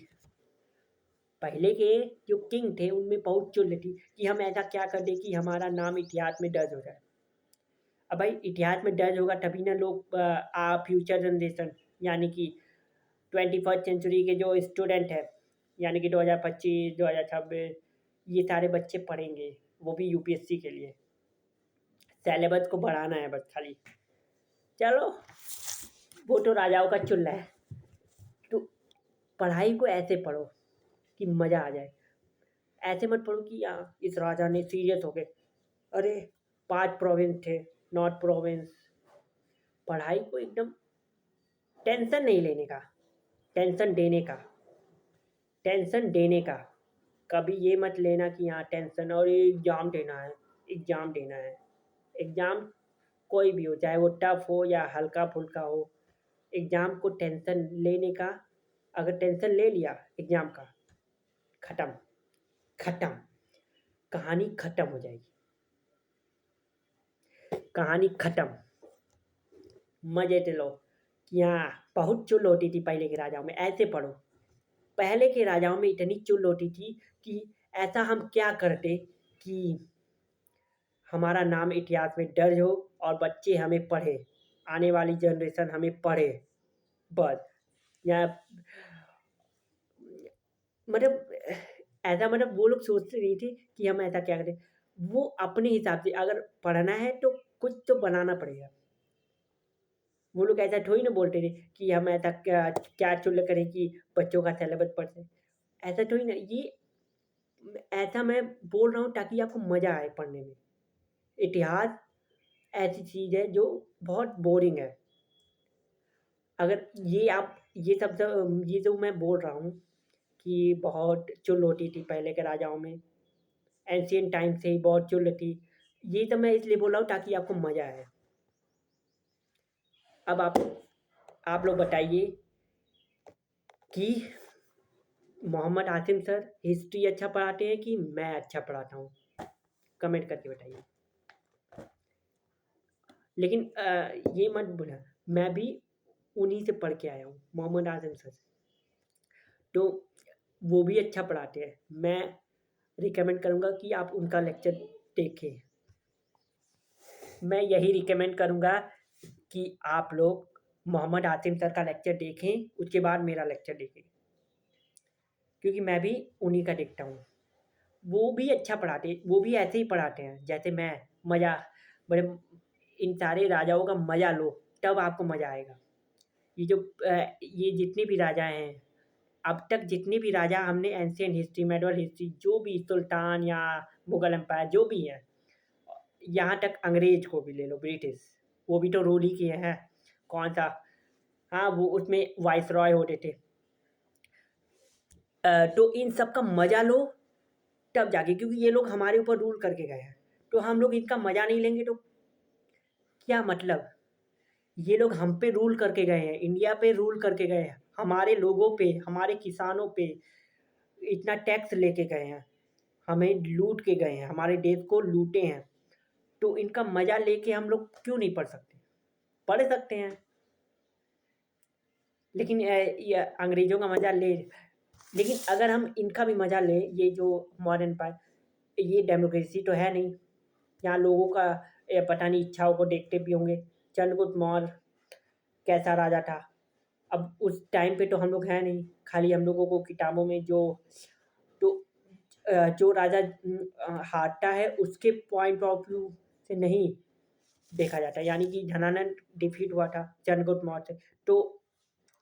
Speaker 1: पहले के जो किंग थे उनमें बहुत चुल थी कि हम ऐसा क्या कर दें कि हमारा नाम इतिहास में दर्ज हो जाए। अब भाई इतिहास में दर्ज होगा तभी ना लोग फ्यूचर जनरेशन, यानी कि 21st सेंचुरी के जो स्टूडेंट है, यानी कि 2025 2026 ये सारे बच्चे पढ़ेंगे, वो भी यूपीएससी के लिए। सिलेबस को बढ़ाना है बस खाली। चलो वो तो राजाओं का चुल्ला है। तो पढ़ाई को ऐसे पढ़ो कि मज़ा आ जाए, ऐसे मत पढ़ो कि इस राजा ने सीरियस हो गए, अरे 5 प्रोविंस थे, नॉर्थ प्रोविंस। पढ़ाई को एकदम टेंशन नहीं लेने का, टेंशन देने का, टेंशन देने का। कभी ये मत लेना कि यहाँ टेंशन और एग्ज़ाम देना है, एग्ज़ाम देना है। एग्ज़ाम कोई भी हो, चाहे वो टफ़ हो या हल्का-फुल्का हो, एग्ज़ाम को टेंशन लेने का, अगर टेंशन ले लिया एग्ज़ाम का, खत्म, खत्म, कहानी खत्म हो जाएगी, कहानी खत्म। मज़े से लो कि हाँ, बहुत चुल होती थी पहले के राजाओं में, ऐसे पढ़ो। पहले के राजाओं में इतनी चुल होती थी कि ऐसा हम क्या करते कि हमारा नाम इतिहास में दर्ज हो और बच्चे हमें पढ़े, आने वाली जनरेशन हमें पढ़े, बस। या मतलब ऐसा, मतलब वो लोग सोचते नहीं थे कि हम ऐसा क्या करें। वो अपने हिसाब से अगर पढ़ना है तो कुछ तो बनाना पड़ेगा। वो लोग ऐसा थोड़ी ना बोलते थे कि हम ऐसा क्या क्या चुल करें कि बच्चों का सिलेबस पढ़ लें। ऐसा थोड़ी ना, ये ऐसा मैं बोल रहा हूँ ताकि आपको मज़ा आए पढ़ने में। इतिहास ऐसी चीज़ है जो बहुत बोरिंग है। अगर ये आप ये जो मैं बोल रहा हूँ कि बहुत चुल होती थी पहले के राजाओं में, एंशिएंट टाइम से ही बहुत चुल थी। ये तो मैं इसलिए बोल रहा हूँ ताकि आपको मज़ा आए। अब आप लोग बताइए कि मोहम्मद आसिम सर हिस्ट्री अच्छा पढ़ाते हैं कि मैं अच्छा पढ़ाता हूँ? कमेंट करके बताइए। लेकिन ये मत भूलना, मैं भी उन्हीं से पढ़ के आया हूँ, मोहम्मद आसिम सर से। तो वो भी अच्छा पढ़ाते हैं। मैं रिकमेंड करूँगा कि आप उनका लेक्चर देखें। मैं यही रिकमेंड करूँगा कि आप लोग मोहम्मद आसिम सर का लेक्चर देखें, उसके बाद मेरा लेक्चर देखें। क्योंकि मैं भी उन्हीं का देखता हूँ। वो भी अच्छा पढ़ाते, वो भी ऐसे ही पढ़ाते हैं जैसे मैं। मज़ा, मतलब इन सारे राजाओं का मज़ा लो, तब आपको मज़ा आएगा। ये जितने भी राजा हैं, अब तक जितने भी राजा हमने एंशिएंट हिस्ट्री, मेडीवल हिस्ट्री, जो भी सुल्तान या मुगल एम्पायर जो भी हैं, यहाँ तक अंग्रेज को भी ले लो, ब्रिटिश, वो भी तो रूल ही किए हैं। कौन सा, हाँ, वो उसमें वाइसरॉय होते थे। तो इन सब का मज़ा लो तब जाके, क्योंकि ये लोग हमारे ऊपर रूल करके गए हैं। तो हम लोग इनका मज़ा नहीं लेंगे तो क्या मतलब? ये लोग हम पे रूल करके गए हैं, इंडिया पे रूल करके गए हैं, हमारे लोगों पे, हमारे किसानों पे इतना टैक्स लेके गए हैं, हमें लूट के गए हैं, हमारे देश को लूटे हैं। तो इनका मज़ा लेके हम लोग क्यों नहीं पढ़ सकते? पढ़ सकते हैं, लेकिन ये अंग्रेज़ों का मज़ा ले, लेकिन अगर हम इनका भी मज़ा लें, ये जो मॉडर्न पार्ट, ये डेमोक्रेसी तो है नहीं। यहाँ लोगों का पता नहीं इच्छाओं को देखते भी होंगे। चंद्रगुप्त मौर्य कैसा राजा था? अब उस टाइम पे तो हम लोग हैं नहीं, खाली हम लोगों को किताबों में तो जो राजा हारता है उसके पॉइंट ऑफ व्यू से नहीं देखा जाता है। यानी कि धनानंद डिफीट हुआ था चंद्रगुप्त मौर्य से, तो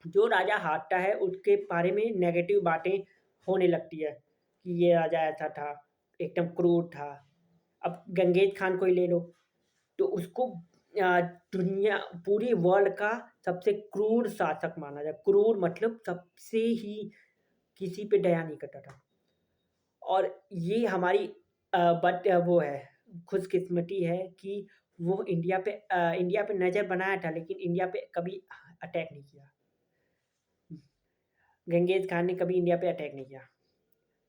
Speaker 1: जो राजा हारता है उसके बारे में नेगेटिव बातें होने लगती है कि ये राजा ऐसा था, एकदम क्रूर था। अब गंगेज खान को ही ले लो, तो उसको दुनिया, पूरी वर्ल्ड का सबसे क्रूर शासक माना जाए। क्रूर मतलब सबसे ही किसी पे दया नहीं करता था। और ये हमारी बट वो है, खुशकिस्मती है कि वो इंडिया पे नज़र बनाया था, लेकिन इंडिया पे कभी अटैक नहीं किया। गंगेज खान ने कभी इंडिया पे अटैक नहीं किया।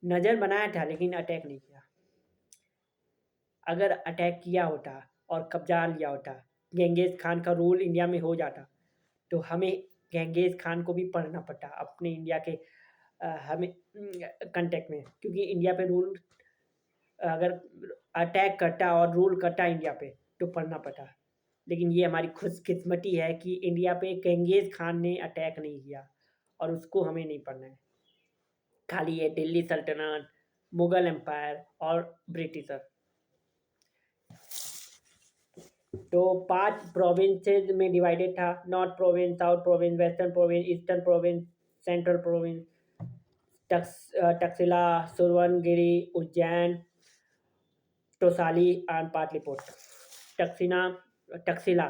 Speaker 1: नज़र बनाया था लेकिन अटैक नहीं किया। अगर अटैक किया होता और कब्जा लिया होता, गंगेज खान का रूल इंडिया में हो जाता, तो हमें गंगेज खान को भी पढ़ना पड़ता अपने इंडिया के हमें कंटेक्ट में, क्योंकि इंडिया पे रूल अगर अटैक करता और रूल करता इंडिया पे तो पढ़ना पड़ता। लेकिन ये हमारी खुशकिस्मती है कि इंडिया पे गंगेज खान ने अटैक नहीं किया और उसको हमें नहीं पढ़ना है। खाली ये दिल्ली सल्तनत, मुगल एम्पायर और ब्रिटिशर। तो 5 प्रोविंसेस में डिवाइडेड था, north province, south province, western province, eastern province, central province, Takshashila, Suvarnagiri, Ujjain, Tosali and Pataliputra. Takshashila,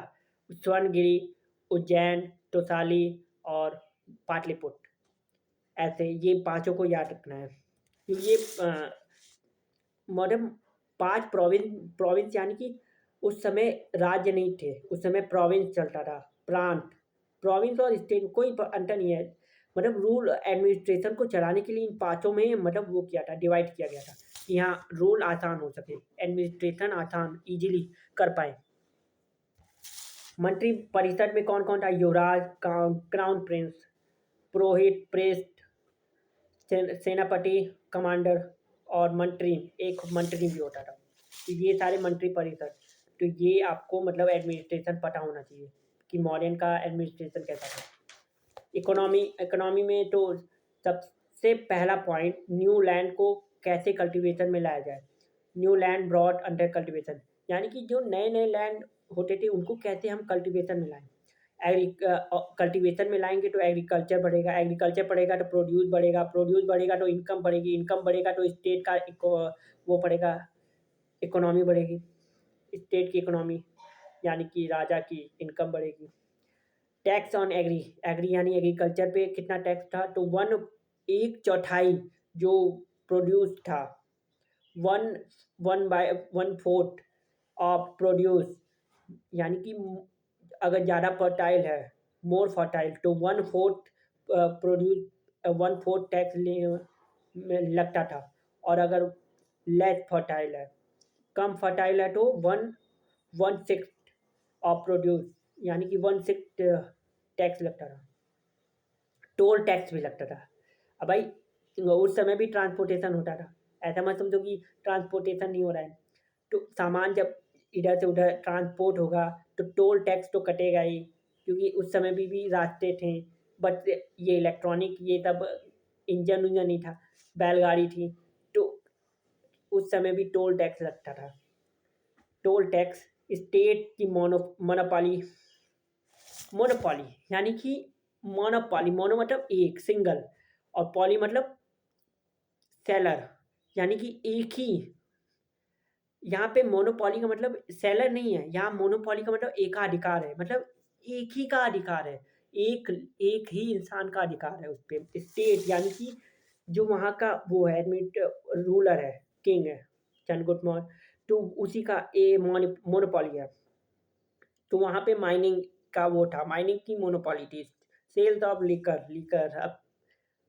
Speaker 1: Swarnagiri, Ujjain, Tosali और पाटलिपुत्र, ऐसे ये पांचों को याद रखना है। क्योंकि ये मॉडर्न 5 प्रोविंस यानी कि उस समय राज्य नहीं थे, उस समय प्रोविंस चलता था, प्रांत। प्रोविंस और स्टेट कोई अंतर नहीं है, मतलब रूल एडमिनिस्ट्रेशन को चलाने के लिए इन पाँचों में मतलब वो किया था, डिवाइड किया गया था कि यहाँ रूल आसान हो सके, एडमिनिस्ट्रेशन आसान ईजिली कर पाए। मंत्री परिषद में कौन कौन था? युवराज, क्राउन प्रिंस, पुरोहित, प्रेस्ट, सेनापति, कमांडर और मंत्री, एक मंत्री भी होता था। तो ये सारे मंत्री परिषद। तो ये आपको मतलब एडमिनिस्ट्रेशन पता होना चाहिए कि मौर्यन का एडमिनिस्ट्रेशन कैसा था। इकोनॉमी में तो सबसे पहला पॉइंट, न्यू लैंड को कैसे कल्टीवेशन में लाया जाए। New land brought under cultivation, यानी कि जो नए नए लैंड होते थे उनको कैसे हम कल्टीवेशन में लाएं। कल्टीवेशन में लाएंगे तो एग्रीकल्चर बढ़ेगा, एग्रीकल्चर बढ़ेगा तो प्रोड्यूस बढ़ेगा, प्रोड्यूस बढ़ेगा तो इनकम बढ़ेगी, इनकम बढ़ेगा तो स्टेट का वो बढ़ेगा, इकोनॉमी बढ़ेगी, स्टेट की इकोनॉमी यानी कि राजा की इनकम बढ़ेगी। टैक्स ऑन एग्री यानी एग्रीकल्चर पे कितना टैक्स था? तो 1/4 जो प्रोड्यूस था, 1/4 ऑफ प्रोड्यूस, यानी कि अगर ज़्यादा फर्टाइल है, मोर फर्टाइल, तो 1/4 प्रोड्यूस 1/4 टैक्स में लगता था। और अगर लेस फर्टाइल है, कम फर्टाइल है, तो 1/6 ऑफ प्रोड्यूस यानी कि 1/6 टैक्स लगता था। टोल टैक्स भी लगता था। अब भाई उस समय भी ट्रांसपोर्टेशन होता था, ऐसा मत समझो कि ट्रांसपोर्टेशन नहीं हो रहा है। तो सामान जब इधर से उधर ट्रांसपोर्ट होगा तो टोल टैक्स तो कटेगा ही, क्योंकि उस समय भी रास्ते थे, बट ये इलेक्ट्रॉनिक ये सब इंजन उंजन नहीं था, बैलगाड़ी थी, तो उस समय भी टोल टैक्स लगता था। टोल टैक्स, स्टेट की मोनोपॉली, मोनोपॉली यानी कि मोनोपॉली, मोनो मतलब एक सिंगल, और पॉली मतलब सेलर, यानी कि एक ही। यहाँ पे मोनोपॉली का मतलब सेलर नहीं है, यहाँ मोनोपॉली का मतलब एकाधिकार है, मतलब एक ही का अधिकार है, एक एक ही इंसान का अधिकार है उस पे। स्टेट यानी कि जो वहाँ का वो है रूलर है, किंग है चंद्रगुप्त मौर्य, तो उसी का ए मोनोपॉली है। तो वहाँ पे माइनिंग का वो था, माइनिंग की मोनोपॉली थी। सेल्स ऑफ लीकर, लीकर, अब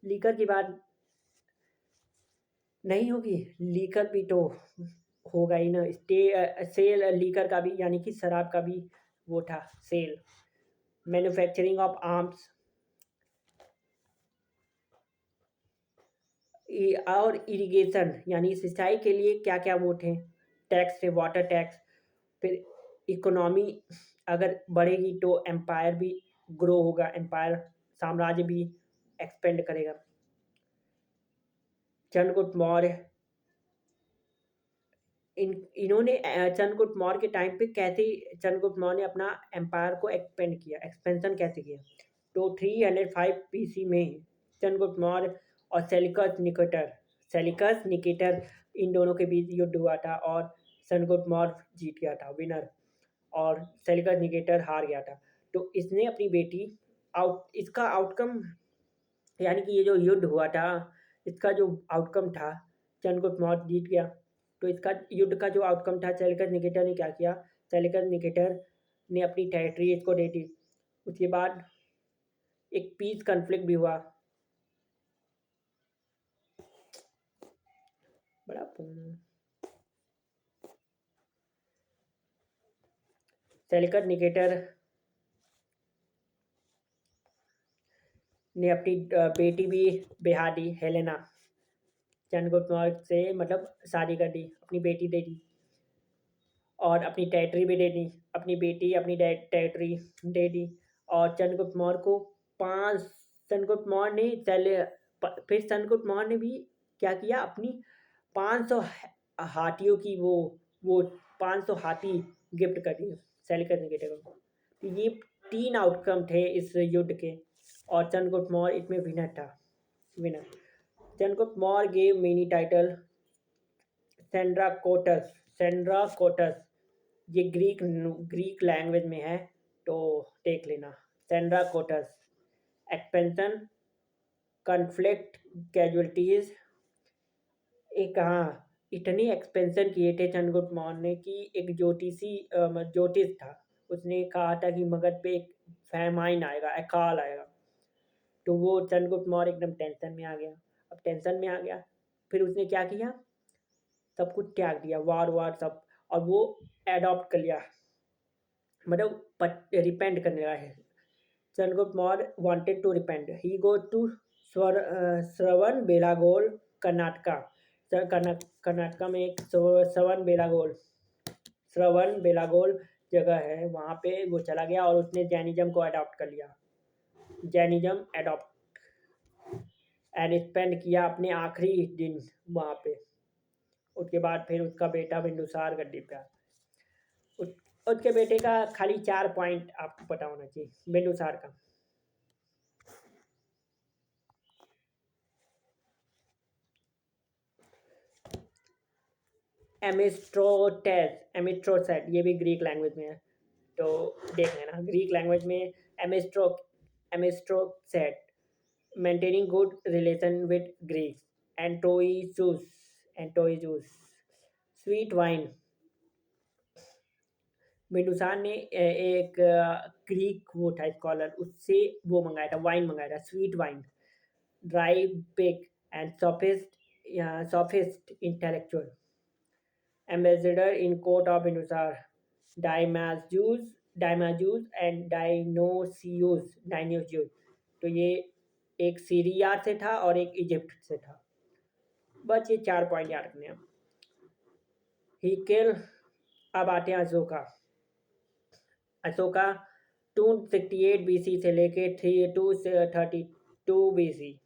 Speaker 1: लीकर की बात नहीं होगी, लीकर भी तो होगा ही ना। सेल लीकर का भी यानी कि शराब का भी वो था, सेल। मैन्युफैक्चरिंग ऑफ आर्म्स और इरिगेशन यानी सिंचाई के लिए क्या क्या वो थे, टैक्स थे, वाटर टैक्स। फिर इकोनॉमी अगर बढ़ेगी तो एम्पायर भी ग्रो होगा, एम्पायर साम्राज्य भी एक्सपेंड करेगा। चंद्रगुप्त मौर्य, इन्होंने चंद्रगुप्त मौर्य के टाइम पे कैसे चंद्रगुप्त मौर्य ने अपना एम्पायर को एक्सपेंड किया, एक्सपेंशन कैसे किया? तो 305 BC में चंद्रगुप्त मौर्य और सेलिकस निकेटर इन दोनों के बीच युद्ध हुआ था और चंद्रगुप्त मौर्य जीत गया था, विनर, और सेलिकस निकेटर हार गया था। तो इसने अपनी बेटी इसका आउटकम यानी कि ये जो युद्ध हुआ था, इसका जो आउटकम था, चंद्रगुप्त मौर्य जीत गया। तो इसका युद्ध का जो आउटकम था, सेलिकस निकेटर ने क्या किया? सेलिकस निकेटर ने अपनी टेरिटरी इसको दे दी। उसके बाद एक पीस कन्फ्लिक्ट भी हुआ। बड़ा सेलिकस निकेटर ने अपनी बेटी भी बिहा दी, हेलेना, चंद्रगुप्त मौर्य से मतलब शादी कर दी, अपनी बेटी दे दी और अपनी टेरिटरी भी दे दी, अपनी बेटी अपनी टेरिटरी दे दी। और चंद्रगुप्त मौर्य को 5 चंद्रगुप्त मौर्य ने फिर चंद्रगुप्त मौर्य ने भी क्या किया, अपनी 500 हाथियों की वो 500 हाथी गिफ्ट कर दिए सेलिकस निकेटर को। तो ये 3 आउटकम थे इस युद्ध के, और चंद्रगुप्त मौर्य इसमें विनर था, winner. Chandragupta Maurya gave many title, Sandrocottus, Sandrocottus, ये ग्रीक लैंग्वेज में है, तो देख लेना। सेंड्राकोटस, एक्सपेंशन, कन्फ्लिक्ट, कैजुअलिटीज, एक हाँ, इतनी एक्सपेंशन किए थे चंद्रगुप्त मौर्य ने कि एक ज्योतिष था, उसने कहा था कि मगध पे एक फैमाइन आएगा, अकाल आएगा। तो वो चंद्रगुप्त मौर्य एकदम टेंशन में आ गया। अब टेंशन में आ गया, फिर उसने क्या किया, सब कुछ त्याग दिया, वार वार सब, और वो एडॉप्ट कर लिया, मतलब रिपेंट करने लगा है। Chandragupta Maurya wanted to repent, he go to Shravana Belagola, Karnataka. Karnataka में एक श्रवण बेलागोल जगह है, वहाँ पे वो चला गया और उसने जैनिज्म को अडॉप्ट कर लिया। जैनिज्म अडॉप्ट एंड स्पेंड किया अपने आखिरी दिन वहाँ पे। उसके बाद फिर उसका बेटा बिंदुसार गद्दी पे आया। उसके बेटे का खाली 4 पॉइंट आपको पता होना चाहिए, बिंदुसार का। एमिस्ट्रोसेट, ये भी ग्रीक लैंग्वेज में है, तो देख लेना। ग्रीक लैंग्वेज में Amitrochates, maintaining good relation with Greeks. Antiochus, sweet wine. Bindusara ने एक ग्रीक वो था स्कॉलर, उससे वो मंगाया था, वाइन मंगाया था, sweet wine, dry fig and sophist intellectual, ambassador in court of Indusar, Diomagus and Dionysius। तो ये एक सीरिया से था और एक इजिप्ट से था। बस ये 4 पॉइंट याद रखने हैं। ही किल। अब आते हैं अशोका। अशोका 268 बीसी से लेके 232 बीसी,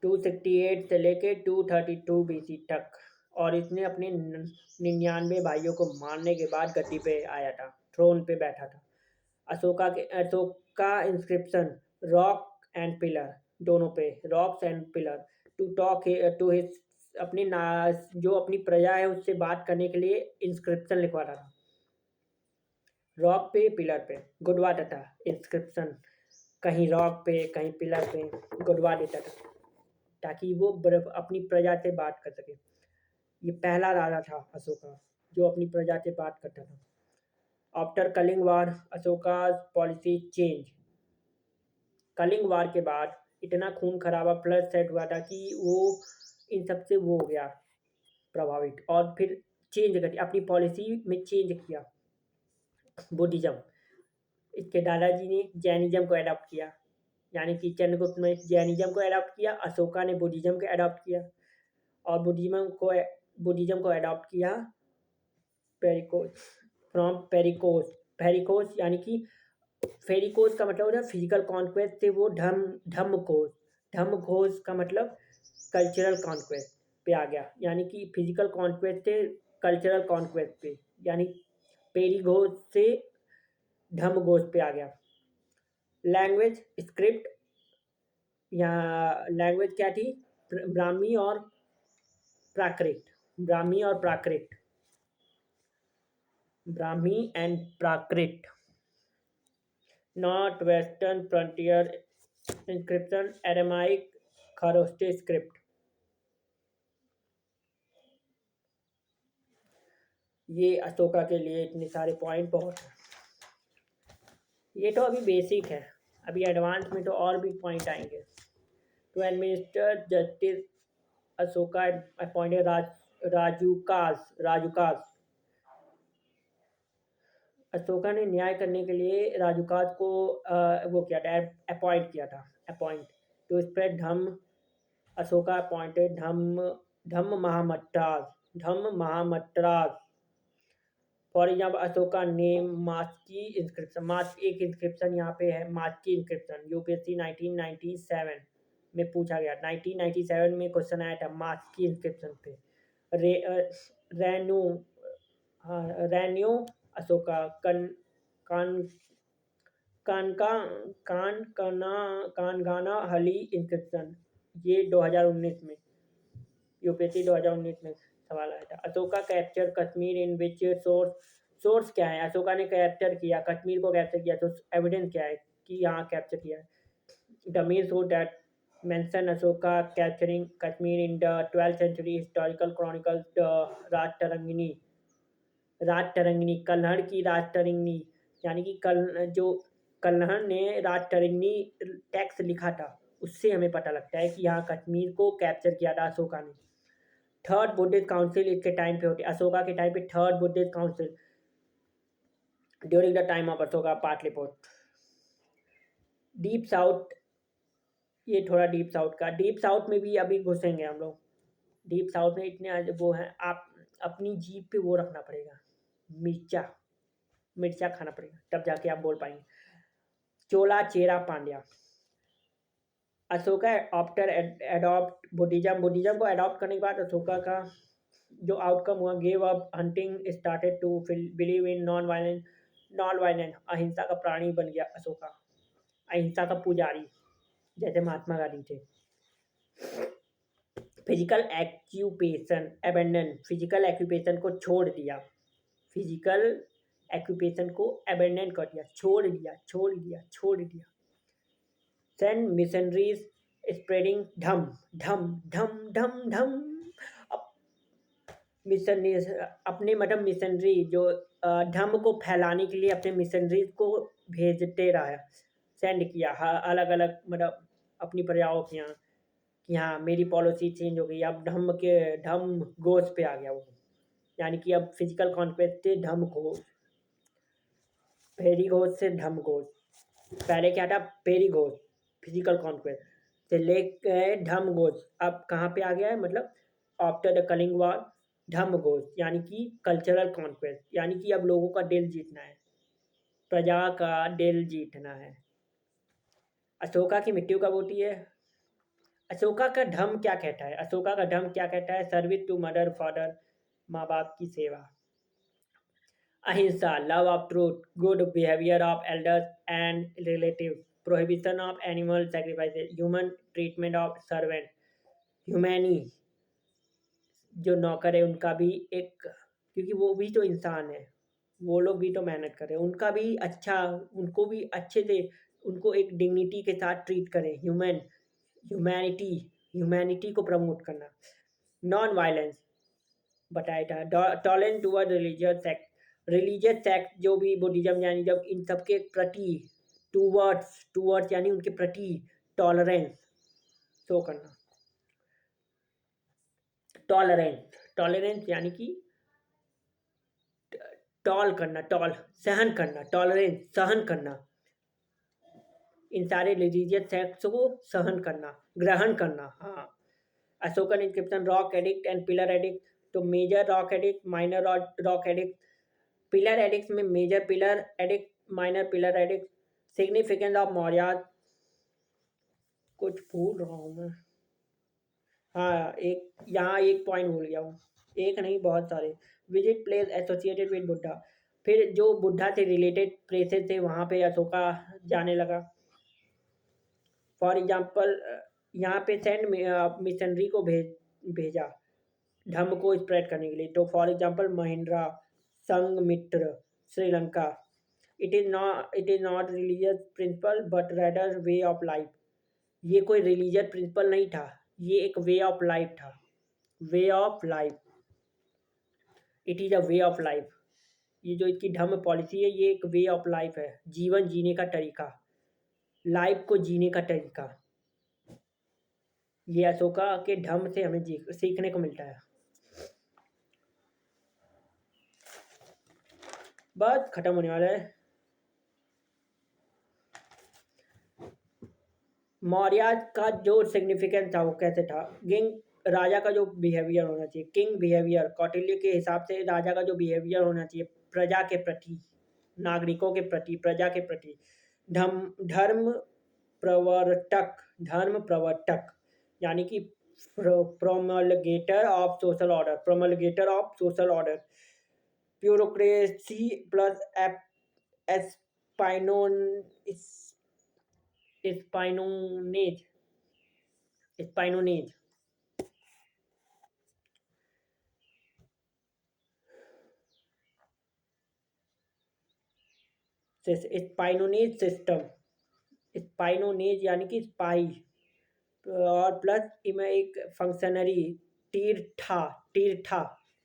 Speaker 1: 268 से लेके 232 बीसी तक, और इसने अपने 99 भाइयों को मारने के बाद गद्दी पे आया था, थ्रोन पे बैठा था। Ashoka inscription rock and pillar, दोनों पे rocks and pillar, to talk to his, जो अपनी प्रजा है उससे बात करने के लिए इंस्क्रिप्शन लिखवा रहा था, रॉक पे पिलर पे गुडवा देता। इंस्क्रिप्शन कहीं रॉक पे कहीं पिलर पे गुडवा देता था, ताकि वो अपनी प्रजा से बात कर सके। ये पहला राजा था अशोका जो अपनी प्रजा से बात करता था। आफ्टर कलिंग वार अशोका पॉलिसी चेंज। कलिंग वार के बाद इतना खून खराबा प्लस सेट हुआ था कि वो इन सबसे वो हो गया प्रभावित, और फिर चेंज कर अपनी पॉलिसी में चेंज किया। बुद्धिज्म, इसके दादाजी ने जैनिज्म को अडॉप्ट किया, यानी कि चंद्रगुप्त ने जैनिज्म को अडॉप्ट किया, अशोका ने बुद्धिज्म को अडॉप्ट किया, और बुद्धिज्म को अडॉप्ट किया पेरिकोस, फ्रॉम पेरिकोस। पेरिकोस यानी कि फेरिकोस का मतलब होता है फिजिकल कॉन्क्वेस्ट से वो धम्मकोस, धम्मघोष का मतलब कल्चरल कॉन्क्वेस्ट पे आ गया, यानी कि फिजिकल कॉन्क्वेस्ट से कल्चरल कॉन्क्वेस्ट पे, यानी पेरिघोष से धम्मघोष पे आ गया। लैंग्वेज स्क्रिप्ट, या लैंग्वेज क्या थी, ब्राह्मी और प्राकृत, ब्राह्मी और Prakrit, Brahmi and Prakrit. North western frontier inscription Aramaic Kharosthi script. ये अशोका के लिए इतने सारे पॉइंट बहुत हैं। ये तो अभी बेसिक है, अभी एडवांस में तो और भी पॉइंट आएंगे। To administer justice Ashoka appointed Rajukas. Ashoka ने न्याय करने के लिए राजुकास को वो किया था, अपॉइंट किया था, appoint to spread Dhamma. Ashoka appointed Dhamma Mahamattas. For example Ashoka name Maski inscription, मास्क एक इंस्क्रिप्शन यहाँ पे है, मास्की इंस्क्रिप्शन यूपीएससी 1997 में पूछा गया, 1997 में क्वेश्चन आया था मास्की इंस्क्रिप्शन पे। रेन्यू रेन्यू अशोका कान कानका कानगाना हली इंस्क्रिप्शन, ये 2019 में यूपीएससी 2019 में सवाल आया था। Ashoka capture Kashmir in which source क्या है, अशोका ने कैप्चर किया कश्मीर को, कैप्चर किया तो एविडेंस क्या है कि यहाँ कैप्चर किया है। The main source that mention Ashoka capturing Kashmir in the 12th century historical chronicles. The Raj Tarangini, राज तरंगिणी, कल्हड़ की राज तरंगिणी, यानी कि कल जो कल्हड़ ने राज तरंगिणी टेक्स्ट लिखा था, उससे हमें पता लगता है कि यहाँ कश्मीर को कैप्चर किया था अशोका ने। थर्ड बुद्धिस्ट काउंसिल इसके टाइम पे होती है, अशोका के टाइम पे third Buddhist council during the time of Ashoka Pataliputra. Deep south, ये थोड़ा डीप साउथ का, डीप साउथ में भी अभी घुसेंगे हम लोग। डीप साउथ में इतने वो हैं, आप अपनी जीभ पे वो रखना पड़ेगा, मिर्चा, मिर्चा खाना पड़ेगा, तब जाके आप बोल पाएंगे। Chola Chera Pandya, Ashoka after adopt Buddhism, Buddhism को अडॉप्ट करने के बाद अशोका का जो आउटकम हुआ, gave up hunting, started to believe in non violent, ahimsa का प्राणी बन गया अशोका, अहिंसा का पुजारी, जैसे महात्मा गांधी थे। Physical occupation abandon, physical occupation को छोड़ दिया, फिजिकल एक्यूपेशन को अबेंडन कर दिया, छोड़ दिया, छोड़ दिया, छोड़ दिया। सेंड मिशनरीज स्प्रेडिंग धम धम धम धम धम, मिशनरीज अपने मतलब मिशनरी जो धर्म को फैलाने के लिए अपने मिशनरीज को भेजते रहा, सेंड किया अलग अलग मतलब अपनी प्रजाओं के यहाँ कि हाँ मेरी पॉलिसी चेंज हो गई, अब धम्म गोज पे आ गया वो, यानी कि अब फिजिकल कॉन्क्वेस्ट से धम्म घोष, पेरी घोष से धम्म घोष। पहले क्या था, पेरी घोष फिजिकल कॉन्क्वेस्ट से लेके धम्म घोष, अब कहाँ पे आ गया है, मतलब आफ्टर द कलिंग वॉर धम्म घोष, यानी कि कल्चरल कॉन्क्वेस्ट, यानी कि अब लोगों का दिल जीतना है, प्रजा का दिल जीतना है। अशोका की मृत्यु कब होती है? अशोका का धर्म क्या कहता है? अशोका का धर्म क्या कहता है? सर्विस टू मदर फादर, माँ बाप की सेवा, ahimsa, love of truth, good behaviour of elders and relative, prohibition of animal sacrifices, human treatment of servant, humanely, जो नौकर है उनका भी एक, क्योंकि वो भी तो इंसान है, वो लोग भी तो मेहनत कर रहे हैं, उनका भी अच्छा, उनको भी अच्छे से, उनको एक डिग्निटी के साथ ट्रीट करें, ह्यूमैनिटी, ह्यूमैनिटी को प्रमोट करना, नॉन वायलेंस बताया था, टॉलरेंस टूवर्ड रिलीजियस सेक्ट जो भी बुद्धिज्म, यानी जब इन सबके प्रति टूवर्ड्स यानी उनके प्रति टॉलरेंस शो करना, टॉलरेंस यानी कि टॉल करना, सहन करना, टॉलरेंस सहन करना, इन सारे रिलीजियस सेक्ट्स को सहन करना, ग्रहण करना। हाँ, Ashokan inscription, rock edict and pillar edict, तो major rock edict, minor rock edict, pillar edict में major pillar edict, minor pillar edict, significance of Maurya, कुछ भूल रहा हूँ मैं, हाँ एक यहाँ एक पॉइंट भूल गया हूँ, एक नहीं बहुत सारे, visit place associated with Buddha, फिर जो बुद्धा से रिलेटेड प्लेसेस थे वहाँ पे अशोका जाने लगा। फॉर एग्जाम्पल यहाँ पे सेंड मिशनरी को भेजा धर्म को स्प्रेड करने के लिए, तो for example Mahindra, Sanghamitra, Sri Lanka, it is not religious principle but rather way of life, ये कोई रिलीजियस प्रिंसिपल नहीं था, ये एक वे ऑफ लाइफ था, वे of life, it is a way of life, ये जो इसकी धर्म पॉलिसी है ये एक वे ऑफ लाइफ है, जीवन जीने का तरीका, लाइफ को जीने का तरीका, ये अशोका के धर्म से हमें सीखने को मिलता है। बस खत्म होने वाला है। मौर्य का जो सिग्निफिकेंस था वो कैसे था, किंग, राजा का जो बिहेवियर होना चाहिए, किंग बिहेवियर, कौटिल्य के हिसाब से राजा का जो बिहेवियर होना चाहिए प्रजा के प्रति, नागरिकों के प्रति, प्रजा के प्रति, धर्म प्रवर्तक, धर्म प्रवर्तक, यानी कि promulgator of social order, promulgator of social order, bureaucracy plus espionage espionage, espionage, espionage system, espionage यानी कि स्पाई, और प्लस इमें एक फंक्शनरी तीर्था तीर्था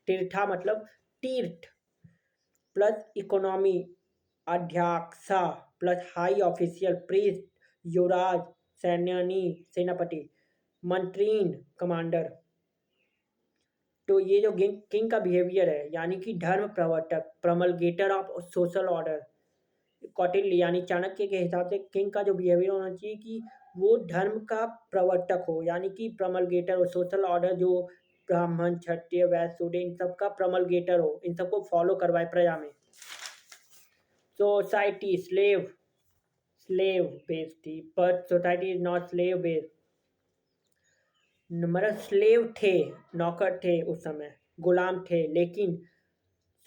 Speaker 1: तीर्था मतलब तीर्थ प्लस इकोनॉमी अध्यक्षा प्लस हाई ऑफिशियल प्रीस्ट युवराज सैन्यानी सेनापति मंत्रीन कमांडर। तो ये जो किंग का बिहेवियर है यानी कि धर्म प्रवर्तक प्रमलगेटर ऑफ सोशल ऑर्डर। कौटिल्य यानी चाणक्य के हिसाब से किंग का जो बिहेवियर होना चाहिए कि वो धर्म का प्रवर्तक हो यानी कि प्रमलगेटर हो सोशल ऑर्डर जो ब्राह्मण क्षत्रिय वैश्य शूद्र इन सब का प्रमलगेटर हो इन सबको फॉलो करवाए प्रजा में। सोसाइटी स्लेव बेस्ड थी पर society is not slave based. मतलब स्लेव थे नौकर थे उस समय गुलाम थे लेकिन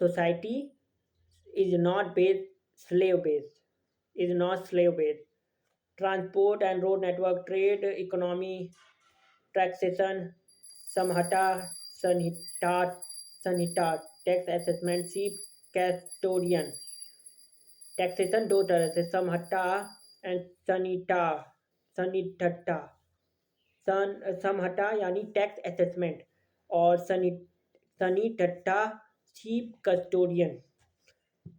Speaker 1: society is not based slave based is not slave based. Transport and road network trade economy taxation Samaharta संहिता टैक्स असेसमेंट सीप कैस्टोडियन। टैक्सेशन दो तरह से समहट्टा एंड सनिठट्टा। समहट्टा यानी टैक्स असेसमेंट और सनिठट्टा चीफ कस्टोडियन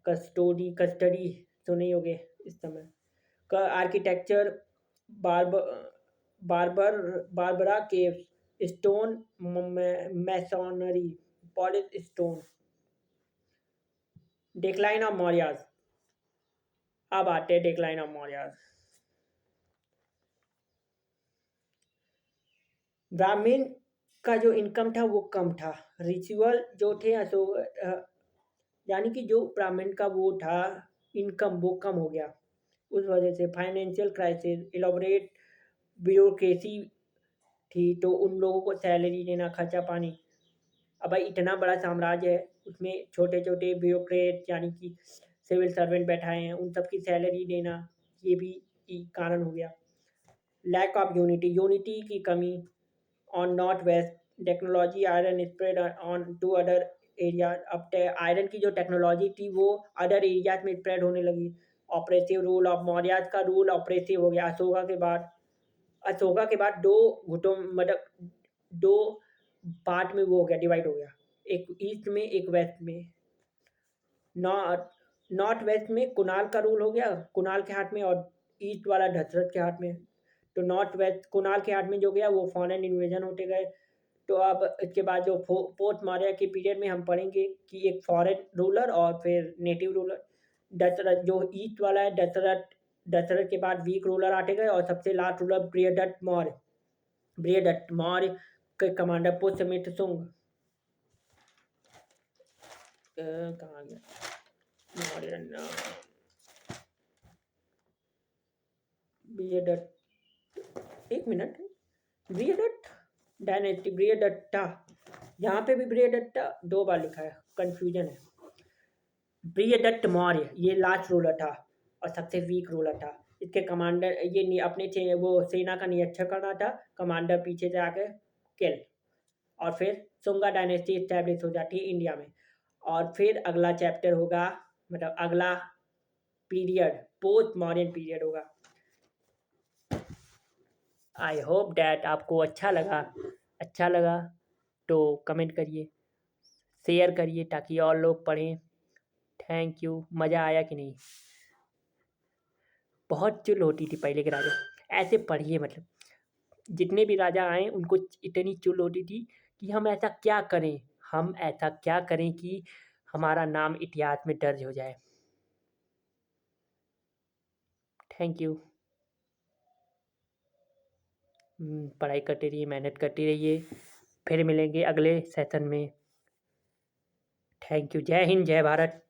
Speaker 1: कस्टडी सुने होंगे इस समय का। Architecture Barbara caves stone masonry polish stone. Decline of Mauryas. अब आते हैं डिक्लाइन ऑफ मौर्यास। ब्राह्मण का जो इनकम था वो कम था। रिचुअल जो थे यानी कि जो ब्राह्मण का वो था इनकम वो कम हो गया उस वजह से फाइनेंशियल क्राइसिस इलाबोरेट ब्यूरोक्रेसी थी तो उन लोगों को सैलरी देना खर्चा पानी। अब भाई इतना बड़ा साम्राज्य है उसमें छोटे छोटे ब्यूरोक्रेट यानी कि सिविल सर्वेंट बैठाए हैं उन सबकी सैलरी देना ये भी कारण हो गया। लैक ऑफ यूनिटी की कमी on north west technology iron spread on to other area. अब आयरन की जो टेक्नोलॉजी थी वो अदर एरियाज में स्प्रेड होने लगी। ऑपरेसिव रूल ऑफ मौर्याज का रूल ऑपरेसिव हो गया। अशोका के बाद दो गुटों मतलब दो पार्ट में वो हो गया डिवाइड हो गया एक ईस्ट में एक वेस्ट में। नॉर्थ वेस्ट में कुणाल का रूल हो गया कुणाल के हाथ में और ईस्ट वाला दशरथ के हाथ में। तो नॉर्थ वेस्ट कुणाल के हाथ में जो गया वो फॉरेन इन्वेजन होते गए। तो अब इसके बाद जो फोर्थ मौर्य के पीरियड में हम पढ़ेंगे कि एक फॉरेन रूलर और फिर नेटिव रूलर। दशरथ जो ईस्ट वाला है दशरथ के बाद वीक रूलर आते गए और सबसे लास्ट रूलर प्रियदत्त मौर्य के कमांडर पुष्यमित्र शुंग। कहाँ गया मौर्य नाम प्रियदत्त एक मिनट प्रियदत्त डायनेस्टी प्रियदत्ता यहाँ पे भी प्रियदत्ता दो बार लिखा है कंफ्यूजन है। प्रियदत्त मौर्य ये लास्ट रूलर था और सबसे वीक रूलर था। इसके कमांडर ये अपने वो सेना का निरीक्षण करना था कमांडर पीछे से आके किल और फिर सुंगा डायनेस्टी इस्टेब्लिश हो जाती है इंडिया में। और फिर अगला चैप्टर होगा मतलब अगला पीरियड पोस्ट मॉडर्न पीरियड होगा। आई होप डैट आपको अच्छा लगा तो कमेंट करिए शेयर करिए ताकि और लोग पढ़ें। Thank you. मज़ा आया कि नहीं? बहुत चुल होती थी पहले के राजा ऐसे पढ़िए मतलब जितने भी राजा आए उनको इतनी चुल होती थी कि हम ऐसा क्या करें कि हमारा नाम इतिहास में दर्ज हो जाए। Thank you. पढ़ाई करते रहिए मेहनत करते रहिए फिर मिलेंगे अगले सेशन में। Thank you. जय हिंद जय भारत।